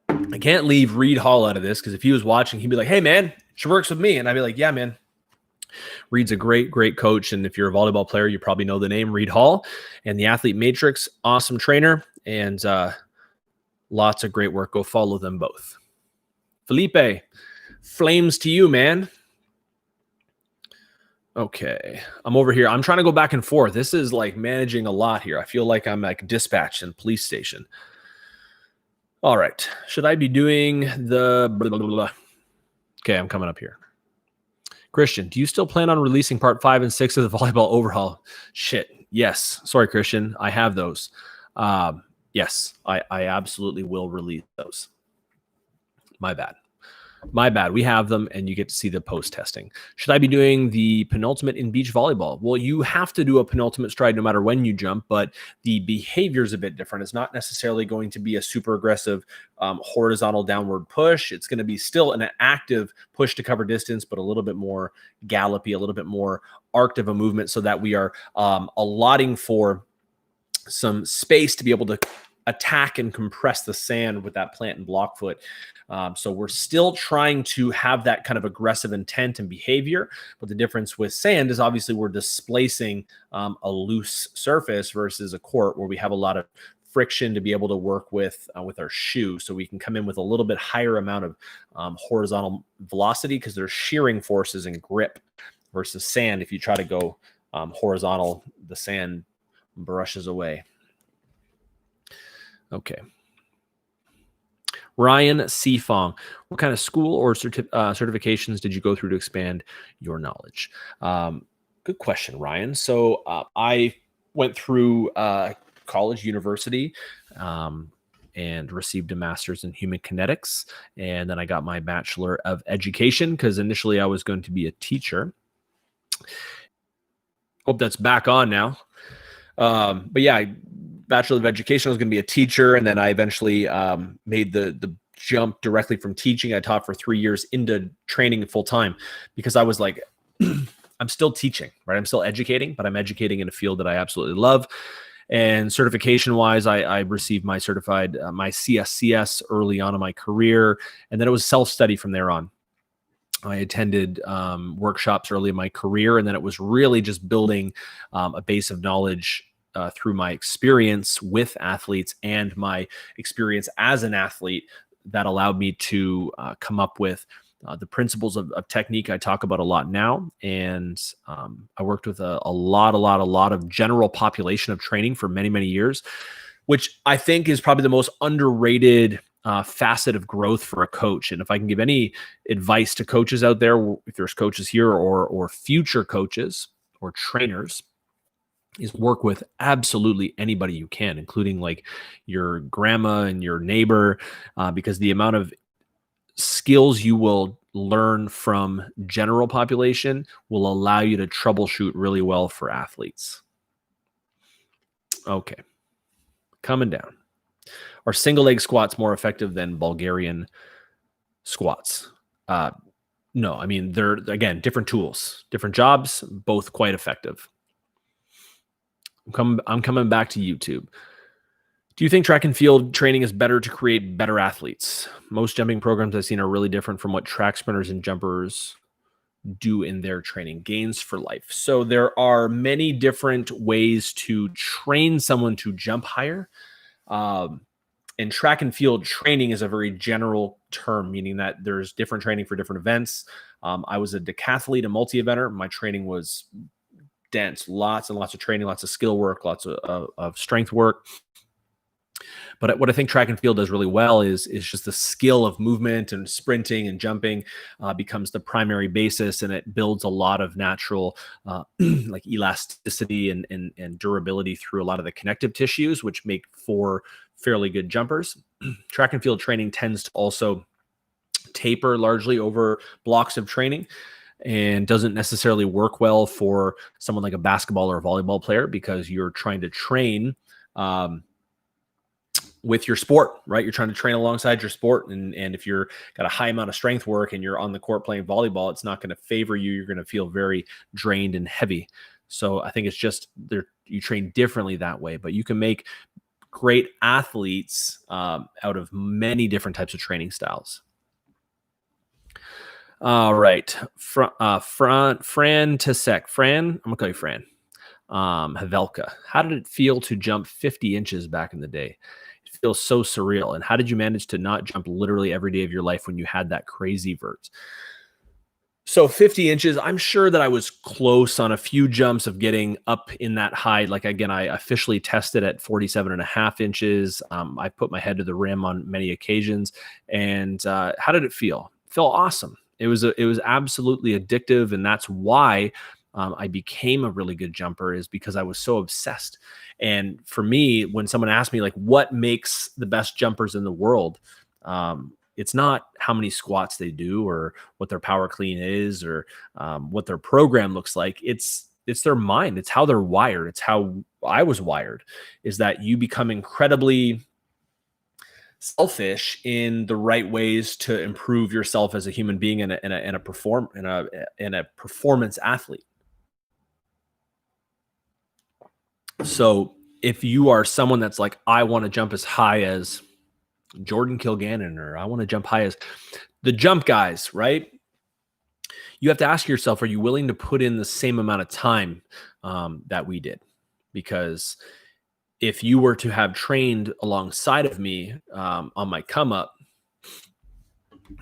I can't leave Reed Hall out of this, because if he was watching, he'd be like, hey, man, she works with me. And I'd be like, yeah, man. Reed's a great, great coach. And if you're a volleyball player, you probably know the name Reed Hall and the Athlete Matrix. Awesome trainer and lots of great work. Go follow them both. Felipe, flames to you, man. Okay. I'm over here. I'm trying to go back and forth. This is like managing a lot here. I feel like I'm like dispatch in police station. All right. Should I be doing the blah, blah, blah. Okay, I'm coming up here. Christian, do you still plan on releasing part 5 and 6 of the volleyball overhaul? Shit. Yes. Sorry, Christian. I have those. Yes, I absolutely will release those. My bad. My bad. We have them, and you get to see the post testing. Should I be doing the penultimate in beach volleyball? Well, you have to do a penultimate stride no matter when you jump, but the behavior is a bit different. It's not necessarily going to be a super aggressive horizontal downward push. It's going to be still an active push to cover distance, but a little bit more gallopy, a little bit more arced of a movement, so that we are allotting for some space to be able to attack and compress the sand with that plant and block foot. So we're still trying to have that kind of aggressive intent and behavior, but the difference with sand is obviously we're displacing a loose surface versus a court where we have a lot of friction to be able to work with our shoe. So we can come in with a little bit higher amount of horizontal velocity because there's shearing forces and grip versus sand. If you try to go horizontal, the sand brushes away. Okay. Ryan C. Fong, what kind of school or certifications did you go through to expand your knowledge? Good question, Ryan. So I went through college, university, and received a master's in human kinetics. And then I got my Bachelor of Education because initially I was going to be a teacher. Hope that's back on now. But yeah, Bachelor of Education, I was going to be a teacher. And then I eventually made the jump directly from teaching. I taught for 3 years into training full time because I was like, I'm still teaching, right? I'm still educating, but I'm educating in a field that I absolutely love. And certification wise, I received my certified, my CSCS early on in my career. And then it was self-study from there on. I attended workshops early in my career, and then it was really just building a base of knowledge through my experience with athletes and my experience as an athlete that allowed me to come up with the principles of technique I talk about a lot now. And I worked with a lot of general population of training for many, many years, which I think is probably the most underrated facet of growth for a coach. And if I can give any advice to coaches out there, if there's coaches here or future coaches or trainers, is work with absolutely anybody you can, including like your grandma and your neighbor, because the amount of skills you will learn from general population will allow you to troubleshoot really well for athletes. Okay. Coming down. Are single leg squats more effective than Bulgarian squats? No, I mean, they're, again, different tools, different jobs, both quite effective. I'm coming back to YouTube. Do you think track and field training is better to create better athletes? Most jumping programs I've seen are really different from what track sprinters and jumpers do in their training. Gains for life. So there are many different ways to train someone to jump higher. And track and field training is a very general term, meaning that there's different training for different events. I was a decathlete, a multi-eventer. My training was dense, lots and lots of training, lots of skill work, lots of strength work. But what I think track and field does really well is just the skill of movement and sprinting and jumping becomes the primary basis, and it builds a lot of natural like elasticity and durability through a lot of the connective tissues, which make for fairly good jumpers. Track and field training tends to also taper largely over blocks of training and doesn't necessarily work well for someone like a basketball or a volleyball player because you're trying to train with your sport, right? You're trying to train alongside your sport. And if you're got a high amount of strength work and you're on the court playing volleyball, it's not going to favor you. You're going to feel very drained and heavy. So I think it's just you train differently that way, but you can make great athletes out of many different types of training styles. All right. Fran Tasek. Fran, I'm going to call you Fran. Havelka. How did it feel to jump 50 inches back in the day? It feels so surreal. And how did you manage to not jump literally every day of your life when you had that crazy vert? So 50 inches, I'm sure that I was close on a few jumps of getting up in that height. Like, again, I officially tested at 47.5 inches. I put my head to the rim on many occasions. And how did it feel? It felt awesome. It was absolutely addictive. And that's why I became a really good jumper, is because I was so obsessed. And for me, when someone asked me like, what makes the best jumpers in the world? It's not how many squats they do or what their power clean is or what their program looks like. It's their mind. It's how they're wired. It's how I was wired, is that you become incredibly selfish in the right ways to improve yourself as a human being and a performance athlete. So if you are someone that's like, I want to jump as high as Jordan Kilgannon, or I want to jump high as the jump guys, right? You have to ask yourself, are you willing to put in the same amount of time that we did? Because if you were to have trained alongside of me on my come up,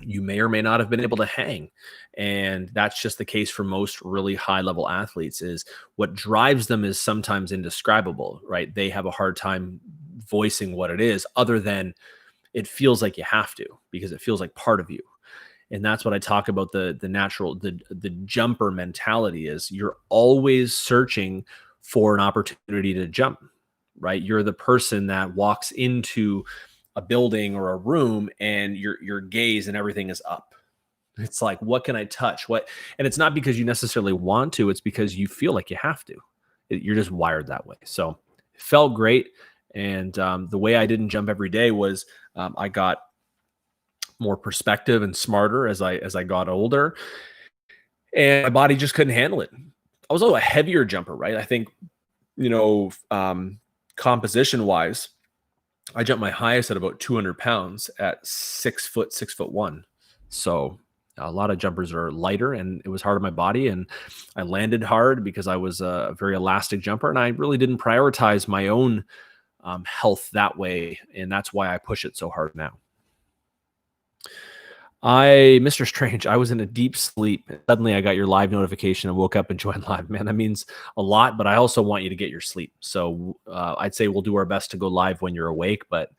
you may or may not have been able to hang. And that's just the case for most really high level athletes. Is what drives them is sometimes indescribable, right? They have a hard time voicing what it is, other than it feels like you have to, because it feels like part of you. And that's what I talk about, the natural, the jumper mentality is you're always searching for an opportunity to jump, right? You're the person that walks into a building or a room and your gaze and everything is up. It's like, what can I touch? What? And it's not because you necessarily want to, it's because you feel like you have to. You're just wired that way. So it felt great. And the way I didn't jump every day was I got more perspective and smarter as I got older, and my body just couldn't handle it. I was also a heavier jumper, right? I think, composition wise, I jumped my highest at about 200 pounds at 6'1". So a lot of jumpers are lighter, and it was hard on my body, and I landed hard because I was a very elastic jumper, and I really didn't prioritize my own health that way. And that's why I push it so hard now. Mr. Strange, I was in a deep sleep. Suddenly I got your live notification and woke up and joined live. Man, that means a lot, but I also want you to get your sleep. So I'd say we'll do our best to go live when you're awake, but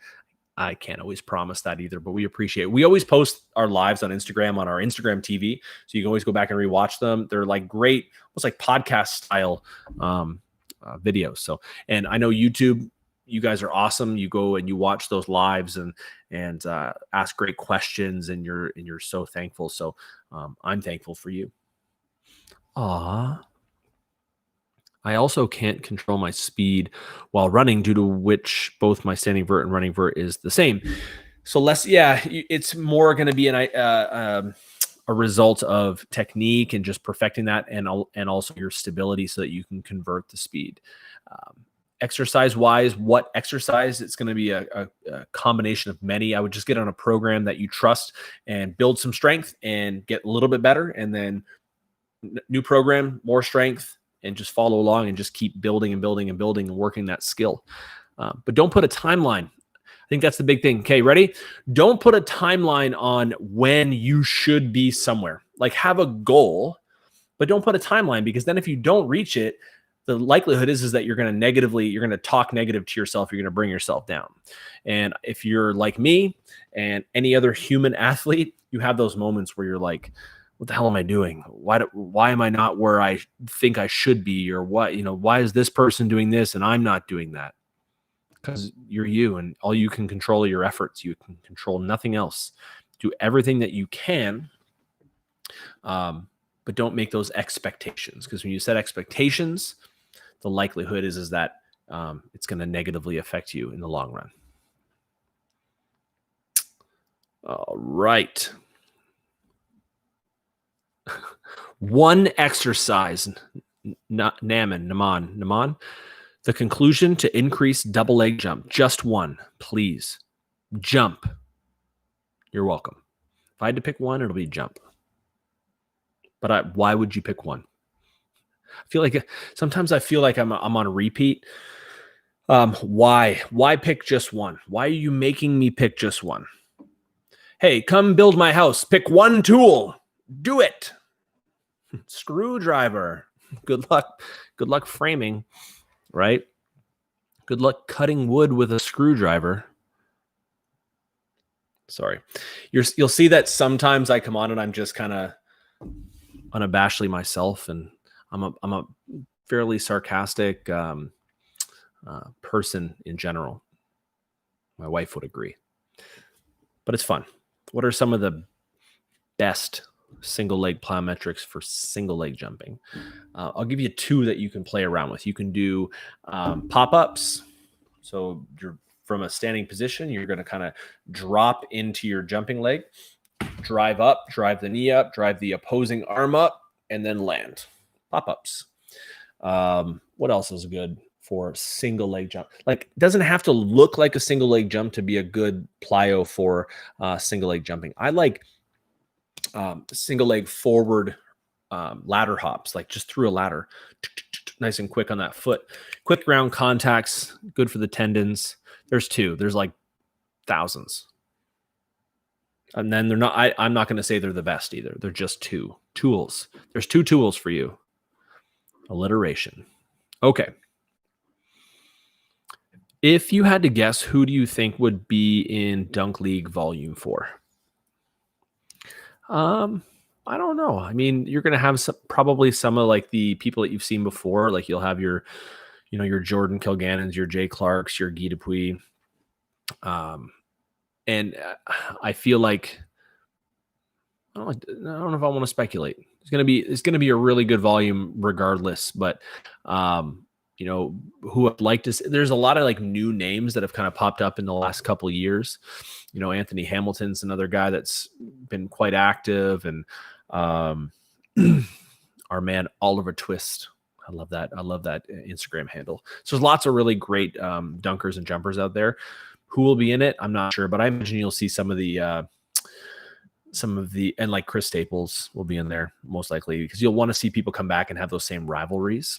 I can't always promise that either, but we appreciate it. We always post our lives on Instagram, on our Instagram TV. So you can always go back and rewatch them. They're like great, almost like podcast style videos. So, and I know YouTube, you guys are awesome. You go and you watch those lives and ask great questions, and you're so thankful. So I'm thankful for you. I also can't control my speed while running, due to which both my standing vert and running vert is the same. So it's more going to be a result of technique and just perfecting that, and also your stability, so that you can convert the speed. Exercise wise, what exercise? It's going to be a combination of many. I would just get on a program that you trust and build some strength and get a little bit better. And then new program, more strength, and just follow along and just keep building and building and building and working that skill. But don't put a timeline. I think that's the big thing. Okay, ready? Don't put a timeline on when you should be somewhere. Like, have a goal, but don't put a timeline, because then if you don't reach it, the likelihood is that you're going to talk negative to yourself. You're going to bring yourself down. And if you're like me and any other human athlete, you have those moments where you're like, what the hell am I doing? Why am I not where I think I should be? Or why is this person doing this and I'm not doing that? Because you're you, and all you can control are your efforts. You can control nothing else. Do everything that you can. But don't make those expectations, because when you set expectations, the likelihood is that it's going to negatively affect you in the long run. All right. One exercise, Naman. The conclusion to increase double leg jump. Just one, please. Jump. You're welcome. If I had to pick one, it'll be jump. But why would you pick one? Sometimes I feel like I'm on a repeat. Why pick just one? Why are you making me pick just one? Hey, come build my house. Pick one tool. Do it. Screwdriver. Good luck. Good luck framing, right? Good luck cutting wood with a screwdriver. Sorry. You'll see that sometimes I come on and I'm just kind of unabashedly myself, and I'm a fairly sarcastic person in general. My wife would agree, but it's fun. What are some of the best single leg plyometrics for single leg jumping? I'll give you two that you can play around with. You can do pop-ups. So you're from a standing position, you're going to kind of drop into your jumping leg, drive up, drive the knee up, drive the opposing arm up, and then land. Pop-ups. What else is good for single leg jump? Like, it doesn't have to look like a single leg jump to be a good plyo for single leg jumping. I like single leg forward ladder hops, like just through a ladder, nice and quick on that foot. Quick ground contacts, good for the tendons. There's two. There's like thousands. And then they're not, I'm not going to say they're the best either. They're just two tools. There's two tools for you. Alliteration. Okay. If you had to guess, who do you think would be in Dunk League Volume 4? I don't know. I mean, you're going to have probably some of like the people that you've seen before. Like you'll have your, your Jordan Kilgannons, your Jay Clarks, your Guy Dupuis. And I feel like, I don't know if I want to speculate. It's going to be a really good volume regardless, but, who I'd like to see, there's a lot of like new names that have kind of popped up in the last couple of years. Anthony Hamilton's another guy that's been quite active, and our man Oliver Twist. I love that Instagram handle. So there's lots of really great dunkers and jumpers out there. Who will be in it? I'm not sure, but I imagine you'll see some of the and like Chris Staples will be in there most likely, because you'll want to see people come back and have those same rivalries.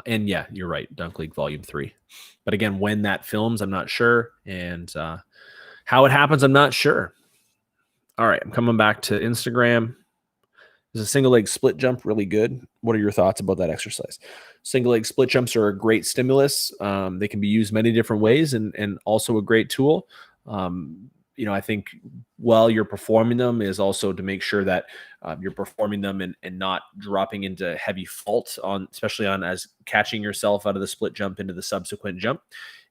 And yeah, you're right. Dunk League Volume 3. But again, when that films, I'm not sure. And how it happens, I'm not sure. All right, I'm coming back to Instagram. Is a single leg split jump really good? What are your thoughts about that exercise? Single leg split jumps are a great stimulus. They can be used many different ways, and also a great tool. I think while you're performing them is also to make sure that you're performing them and not dropping into heavy fault especially as catching yourself out of the split jump into the subsequent jump,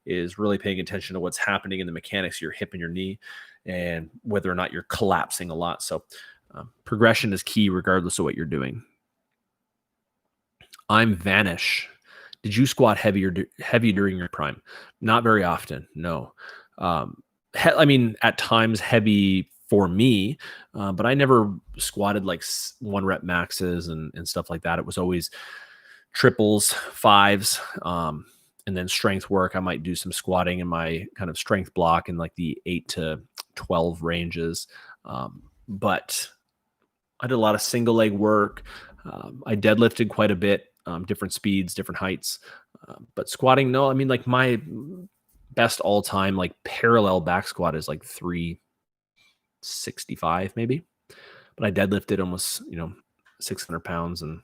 is really paying attention to what's happening in the mechanics of your hip and your knee and whether or not you're collapsing a lot. So progression is key regardless of what you're doing. I'm Vanish. Did you squat heavy during your prime? Not very often, no. I mean, at times heavy for me, but I never squatted like 1 rep maxes and stuff like that. It was always triples, 5s, and then strength work. I might do some squatting in my kind of strength block in like the 8 to 12 ranges. But I did a lot of single leg work. I deadlifted quite a bit, different speeds, different heights. But squatting, no. I mean, like my best all time like parallel back squat is like 365 maybe, but I deadlifted almost 600 pounds, and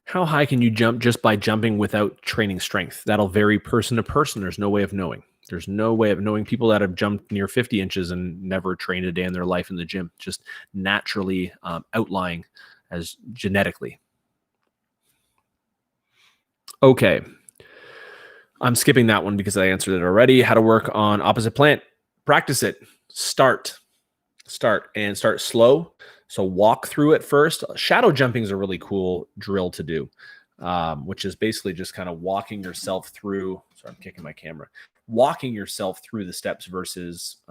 how high can you jump just by jumping without training strength? That'll vary person to person. There's no way of knowing. There's no way of knowing people that have jumped near 50 inches and never trained a day in their life in the gym, just naturally outlying as genetically. Okay. I'm skipping that one because I answered it already. How to work on opposite plant. Practice it. Start slow. So walk through it first. Shadow jumping is a really cool drill to do, which is basically just kind of walking yourself through. Sorry, I'm kicking my camera. Walking yourself through the steps versus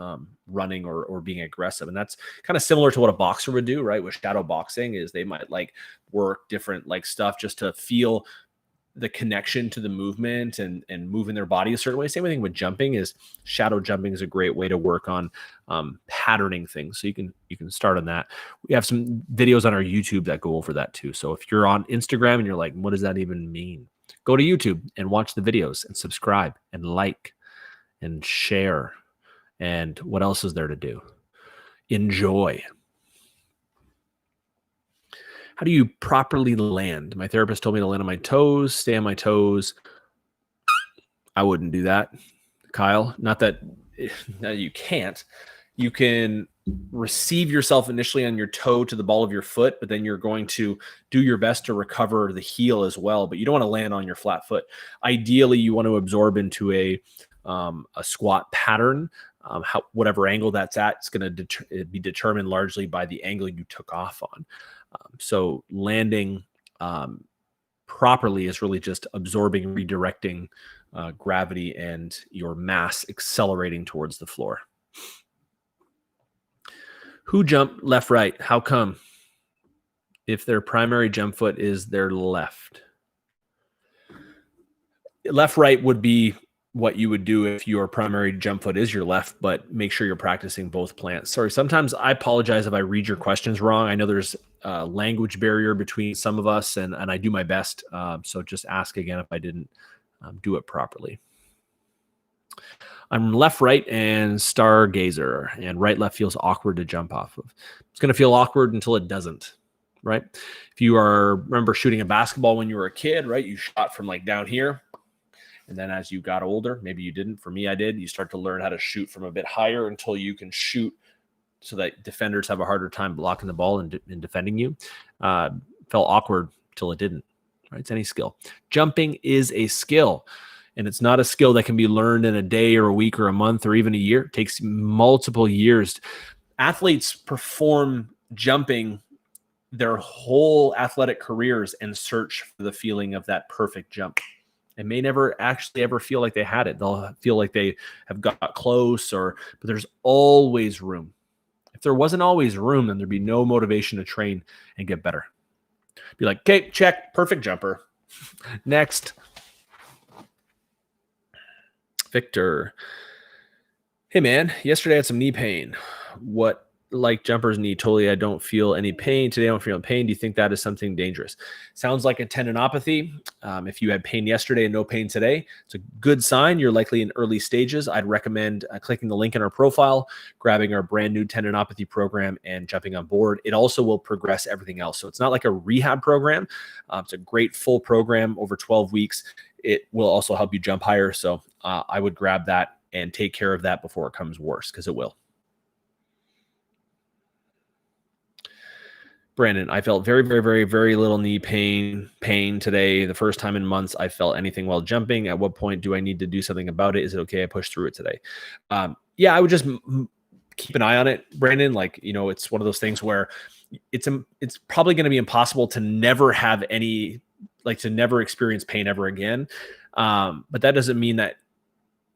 running or being aggressive. And that's kind of similar to what a boxer would do, right? With shadow boxing is they might like work different like stuff just to feel the connection to the movement and moving their body a certain way. Same thing with jumping is shadow jumping is a great way to work on patterning things. So you can start on that. We have some videos on our YouTube that go over that too. So if you're on Instagram and you're like, what does that even mean? Go to YouTube and watch the videos and subscribe and like and share. And what else is there to do? Enjoy. How do you properly land? My therapist told me to land on my toes, stay on my toes. I wouldn't do that, Kyle. Not that you can't. You can receive yourself initially on your toe to the ball of your foot, but then you're going to do your best to recover the heel as well. But you don't want to land on your flat foot. Ideally, you want to absorb into a squat pattern. Whatever angle that's at, it's going to be determined largely by the angle you took off on. So landing properly is really just absorbing, redirecting gravity and your mass accelerating towards the floor. Who jump left, right? How come? If their primary jump foot is their left. Left, right would be what you would do if your primary jump foot is your left, but make sure you're practicing both plants. Sorry, sometimes I apologize if I read your questions wrong. I know there's a language barrier between some of us, and I do my best. So just ask again if I didn't do it properly. I'm left, right, and stargazer, and right, left feels awkward to jump off of. It's going to feel awkward until it doesn't, right? If you remember shooting a basketball when you were a kid, right? You shot from like down here, And then as you got older, maybe you didn't. For me, I did. You start to learn how to shoot from a bit higher until you can shoot so that defenders have a harder time blocking the ball and defending you. Felt awkward till it didn't. Right? It's any skill. Jumping is a skill. And it's not a skill that can be learned in a day or a week or a month or even a year. It takes multiple years. Athletes perform jumping their whole athletic careers and search for the feeling of that perfect jump. And may never actually ever feel like they had it. They'll feel like they have got close, but there's always room. If there wasn't always room, then there'd be no motivation to train and get better. Be like, okay, check, perfect jumper. Next. Victor. Hey man, yesterday I had some knee pain. What, like jumper's knee? Totally, I don't feel any pain. Today I don't feel pain. Do you think that is something dangerous? Sounds like a tendinopathy. If you had pain yesterday and no pain today, it's a good sign. You're likely in early stages. I'd recommend clicking the link in our profile, grabbing our brand new tendinopathy program and jumping on board. It also will progress everything else. So it's not like a rehab program. It's a great full program over 12 weeks. It will also help you jump higher. So I would grab that and take care of that before it comes worse, because it will. Brandon, I felt very, very, very, very little knee pain today. The first time in months I felt anything while jumping. At what point do I need to do something about it? Is it okay I push through it today? Yeah, I would just keep an eye on it, Brandon. Like, you know, it's one of those things where it's probably going to be impossible to never have any, like to never experience pain ever again. But that doesn't mean that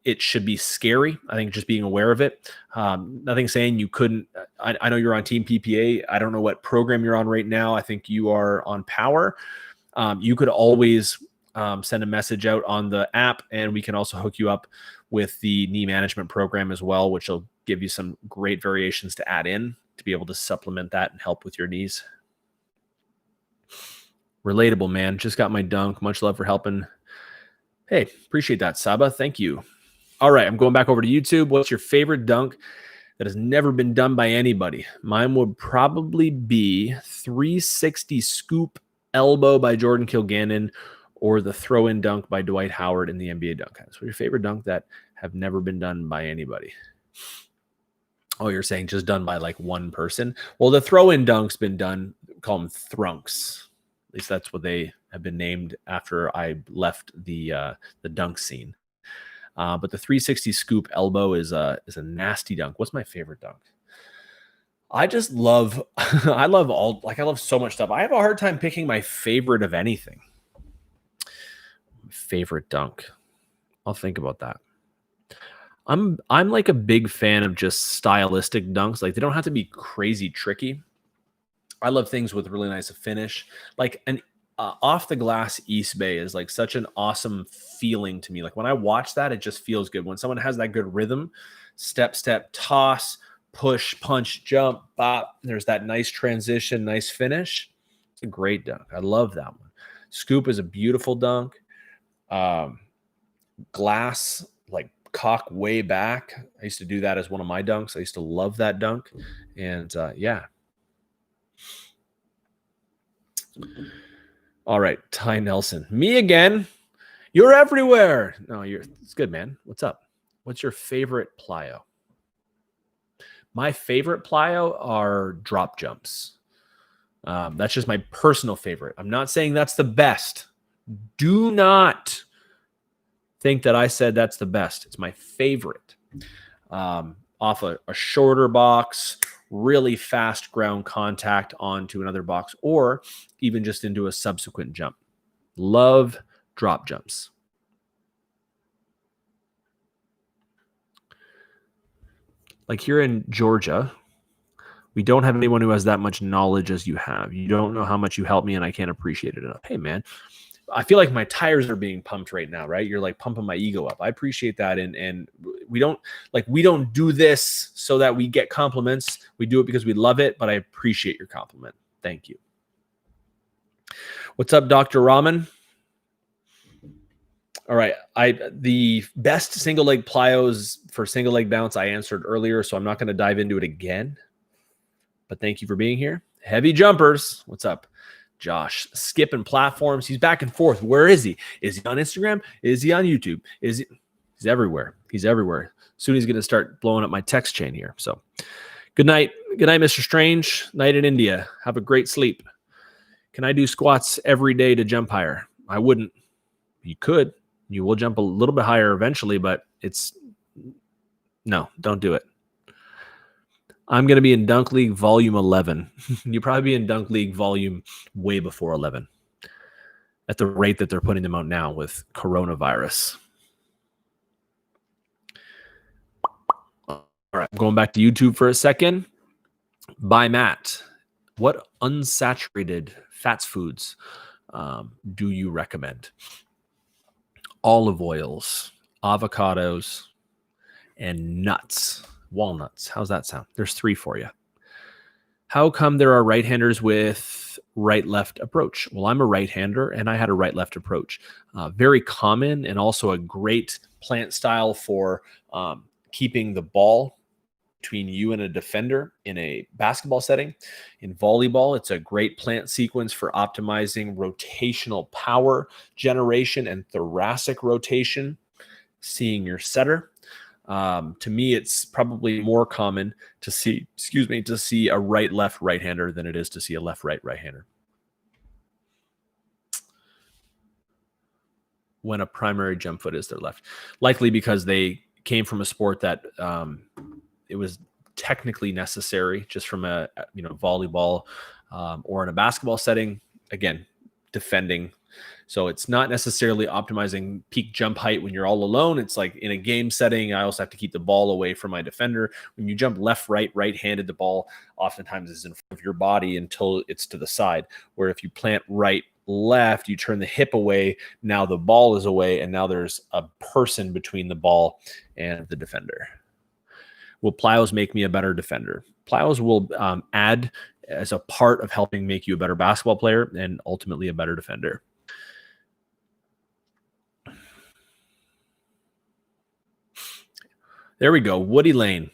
it should be scary. I think just being aware of it. Nothing saying you couldn't. I know you're on Team PPA. I don't know what program you're on right now. I think you are on Power. You could always send a message out on the app, and we can also hook you up with the knee management program as well, which will give you some great variations to add in to be able to supplement that and help with your knees. Relatable, man. Just got my dunk. Much love for helping. Hey, appreciate that, Saba. Thank you. All right, I'm going back over to YouTube. What's your favorite dunk that has never been done by anybody? Mine would probably be 360 scoop elbow by Jordan Kilgannon or the throw-in dunk by Dwight Howard in the NBA dunk contest. What's your favorite dunk that have never been done by anybody? Oh, you're saying just done by like one person? Well, the throw-in dunk's been done. Call them thrunks. At least that's what they have been named after I left the dunk scene. But the 360 scoop elbow is a nasty dunk. What's my favorite dunk? I just love, I love so much stuff. I have a hard time picking my favorite of anything. Favorite dunk. I'll think about that. I'm like a big fan of just stylistic dunks. Like they don't have to be crazy tricky. I love things with really nice finish. Like an off the glass East Bay is like such an awesome feeling to me. Like when I watch that, it just feels good. When someone has that good rhythm, step, toss, push, punch, jump, bop, there's that nice transition, nice finish. It's a great dunk. I love that one. Scoop is a beautiful dunk. Glass, like cock way back. I used to do that as one of my dunks. I used to love that dunk. And yeah. All right, Ty Nelson. Me again. You're everywhere. No, it's good, man. What's up? What's your favorite plyo? My favorite plyo are drop jumps. That's just my personal favorite. I'm not saying that's the best. Do not think that I said that's the best. It's my favorite. Off a shorter box, really fast ground contact onto another box, or even just into a subsequent jump. Love drop jumps. Like here in Georgia, we don't have anyone who has that much knowledge as you have. You don't know how much you help me, and I can't appreciate it enough. Hey, man, I feel like my tires are being pumped right now, right? You're like pumping my ego up. I appreciate that. And we don't do this so that we get compliments. We do it because we love it, but I appreciate your compliment. Thank you. What's up, Dr. Raman? All right. The best single leg plyos for single leg bounce I answered earlier, so I'm not going to dive into it again. But thank you for being here. Heavy jumpers. What's up? Josh skipping platforms. He's back and forth. Where is he? Is he on Instagram? Is he on YouTube? He's everywhere. He's everywhere. Soon he's going to start blowing up my text chain here. So good night. Good night, Mr. Strange. Night in India. Have a great sleep. Can I do squats every day to jump higher? I wouldn't. You could. You will jump a little bit higher eventually, but no, don't do it. I'm going to be in Dunk League Volume 11. You'll probably be in Dunk League Volume way before 11 at the rate that they're putting them out now with coronavirus. All right, I'm going back to YouTube for a second. By Matt, what unsaturated fats foods do you recommend? Olive oils, avocados, and nuts. Walnuts. How's that sound? There's 3 for you. How come there are right-handers with right-left approach? Well, I'm a right-hander, and I had a right-left approach. Very common and also a great plant style for keeping the ball between you and a defender in a basketball setting. In volleyball, it's a great plant sequence for optimizing rotational power generation and thoracic rotation, seeing your setter. To me, it's probably more common to see a right-left right-hander than it is to see a left-right right-hander. When a primary jump foot is their left, likely because they came from a sport that it was technically necessary, just from a volleyball or in a basketball setting. Again, defending. So it's not necessarily optimizing peak jump height when you're all alone. It's like in a game setting, I also have to keep the ball away from my defender. When you jump left, right-handed, the ball oftentimes is in front of your body until it's to the side. Where if you plant right, left, you turn the hip away, now the ball is away, and now there's a person between the ball and the defender. Will plyos make me a better defender? Plyos will add as a part of helping make you a better basketball player and ultimately a better defender. There we go. Woody Lane.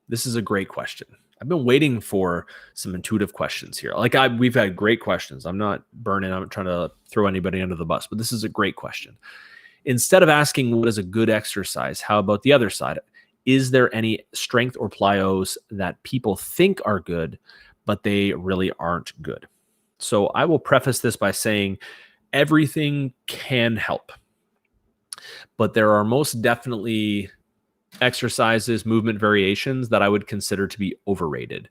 This is a great question. I've been waiting for some intuitive questions here. We've had great questions. I'm not burning. I'm trying to throw anybody under the bus, but this is a great question. Instead of asking what is a good exercise, how about the other side? Is there any strength or plyos that people think are good, but they really aren't good? So I will preface this by saying everything can help, but there are most definitely exercises, movement variations that I would consider to be overrated.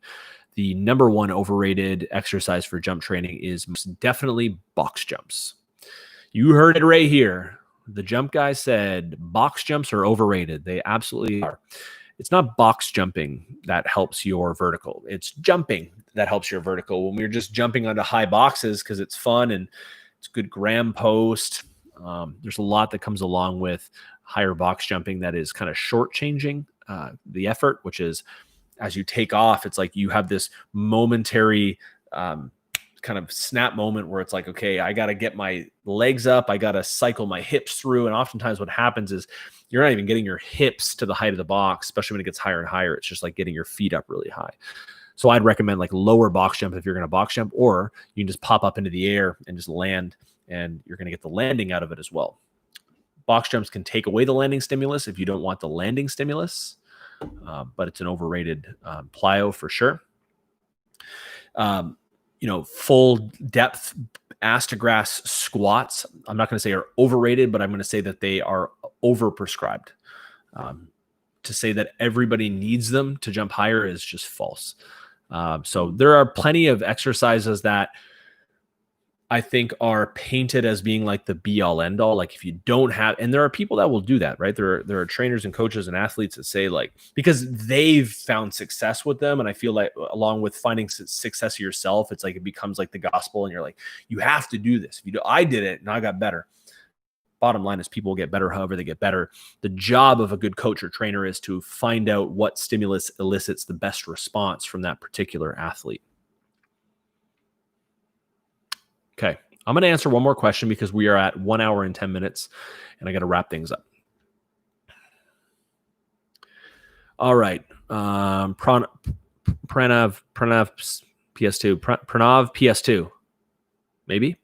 The number one overrated exercise for jump training is most definitely box jumps. You heard it right here. The jump guy said box jumps are overrated. They absolutely are. It's not box jumping that helps your vertical. It's jumping that helps your vertical. When we're just jumping onto high boxes because it's fun and it's good gram post, there's a lot that comes along with higher box jumping that is kind of shortchanging the effort, which is as you take off, it's like you have this momentary kind of snap moment where it's like, okay, I got to get my legs up. I got to cycle my hips through. And oftentimes what happens is you're not even getting your hips to the height of the box, especially when it gets higher and higher. It's just like getting your feet up really high. So I'd recommend like lower box jump if you're going to box jump, or you can just pop up into the air and just land, and you're going to get the landing out of it as well. Box jumps can take away the landing stimulus if you don't want the landing stimulus, but it's an overrated plyo for sure. Full depth ass to grass squats, I'm not going to say are overrated, but I'm going to say that they are overprescribed. To say that everybody needs them to jump higher is just false. So there are plenty of exercises that I think are painted as being like the be all end all. Like if you don't have, and there are people that will do that, right? There are trainers and coaches and athletes that say like, because they've found success with them. And I feel like along with finding success yourself, it's like, it becomes like the gospel and you're like, you have to do this. If you do, I did it and I got better. Bottom line is people will get better however they get better. The job of a good coach or trainer is to find out what stimulus elicits the best response from that particular athlete. Okay, I'm going to answer one more question because we are at 1 hour and 10 minutes, and I got to wrap things up. All right, Pranav PS2. maybe.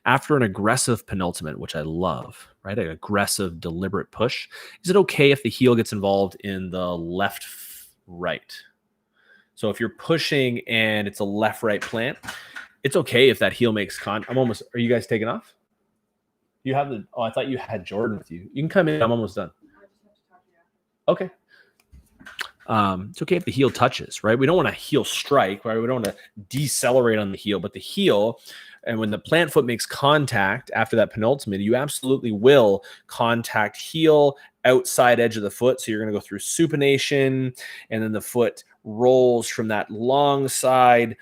After an aggressive penultimate, which I love, right? An aggressive, deliberate push. Is it okay if the heel gets involved in the left-right? So if you're pushing and it's a left-right plant, it's okay if that heel makes are you guys taking off? You have the, oh, I thought you had Jordan with you. You can come in. I'm almost done. Okay. It's okay if the heel touches, right? We don't want a heel strike, right? We don't want to decelerate on the heel, but the heel, and when the plant foot makes contact after that penultimate, you absolutely will contact heel outside edge of the foot. So you're going to go through supination, and then the foot rolls from that long side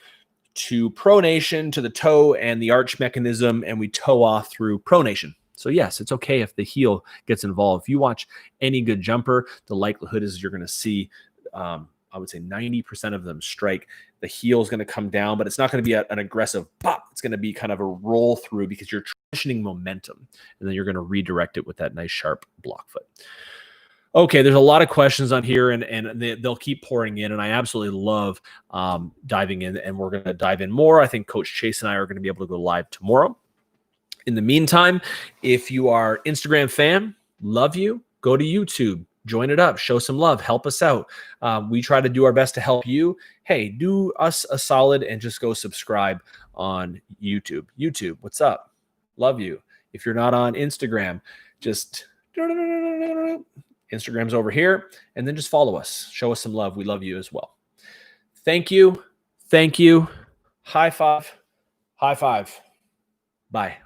to pronation to the toe and the arch mechanism, and we toe off through pronation. So yes, it's okay if the heel gets involved. If you watch any good jumper, the likelihood is you're going to see, I would say 90% of them strike. The heel is going to come down, but it's not going to be an aggressive pop. It's going to be kind of a roll through because you're transitioning momentum, and then you're going to redirect it with that nice sharp block foot. Okay, there's a lot of questions on here, and they'll keep pouring in, and I absolutely love diving in, and we're going to dive in more. I think Coach Chase and I are going to be able to go live tomorrow. In the meantime, if you are Instagram fan, love you, go to YouTube, join it up, show some love, help us out. We try to do our best to help you. Hey, do us a solid and just go subscribe on YouTube. YouTube, what's up? Love you. If you're not on Instagram, just Instagram's over here, and then just follow us. Show us some love. We love you as well. Thank you. Thank you. High five. High five. Bye.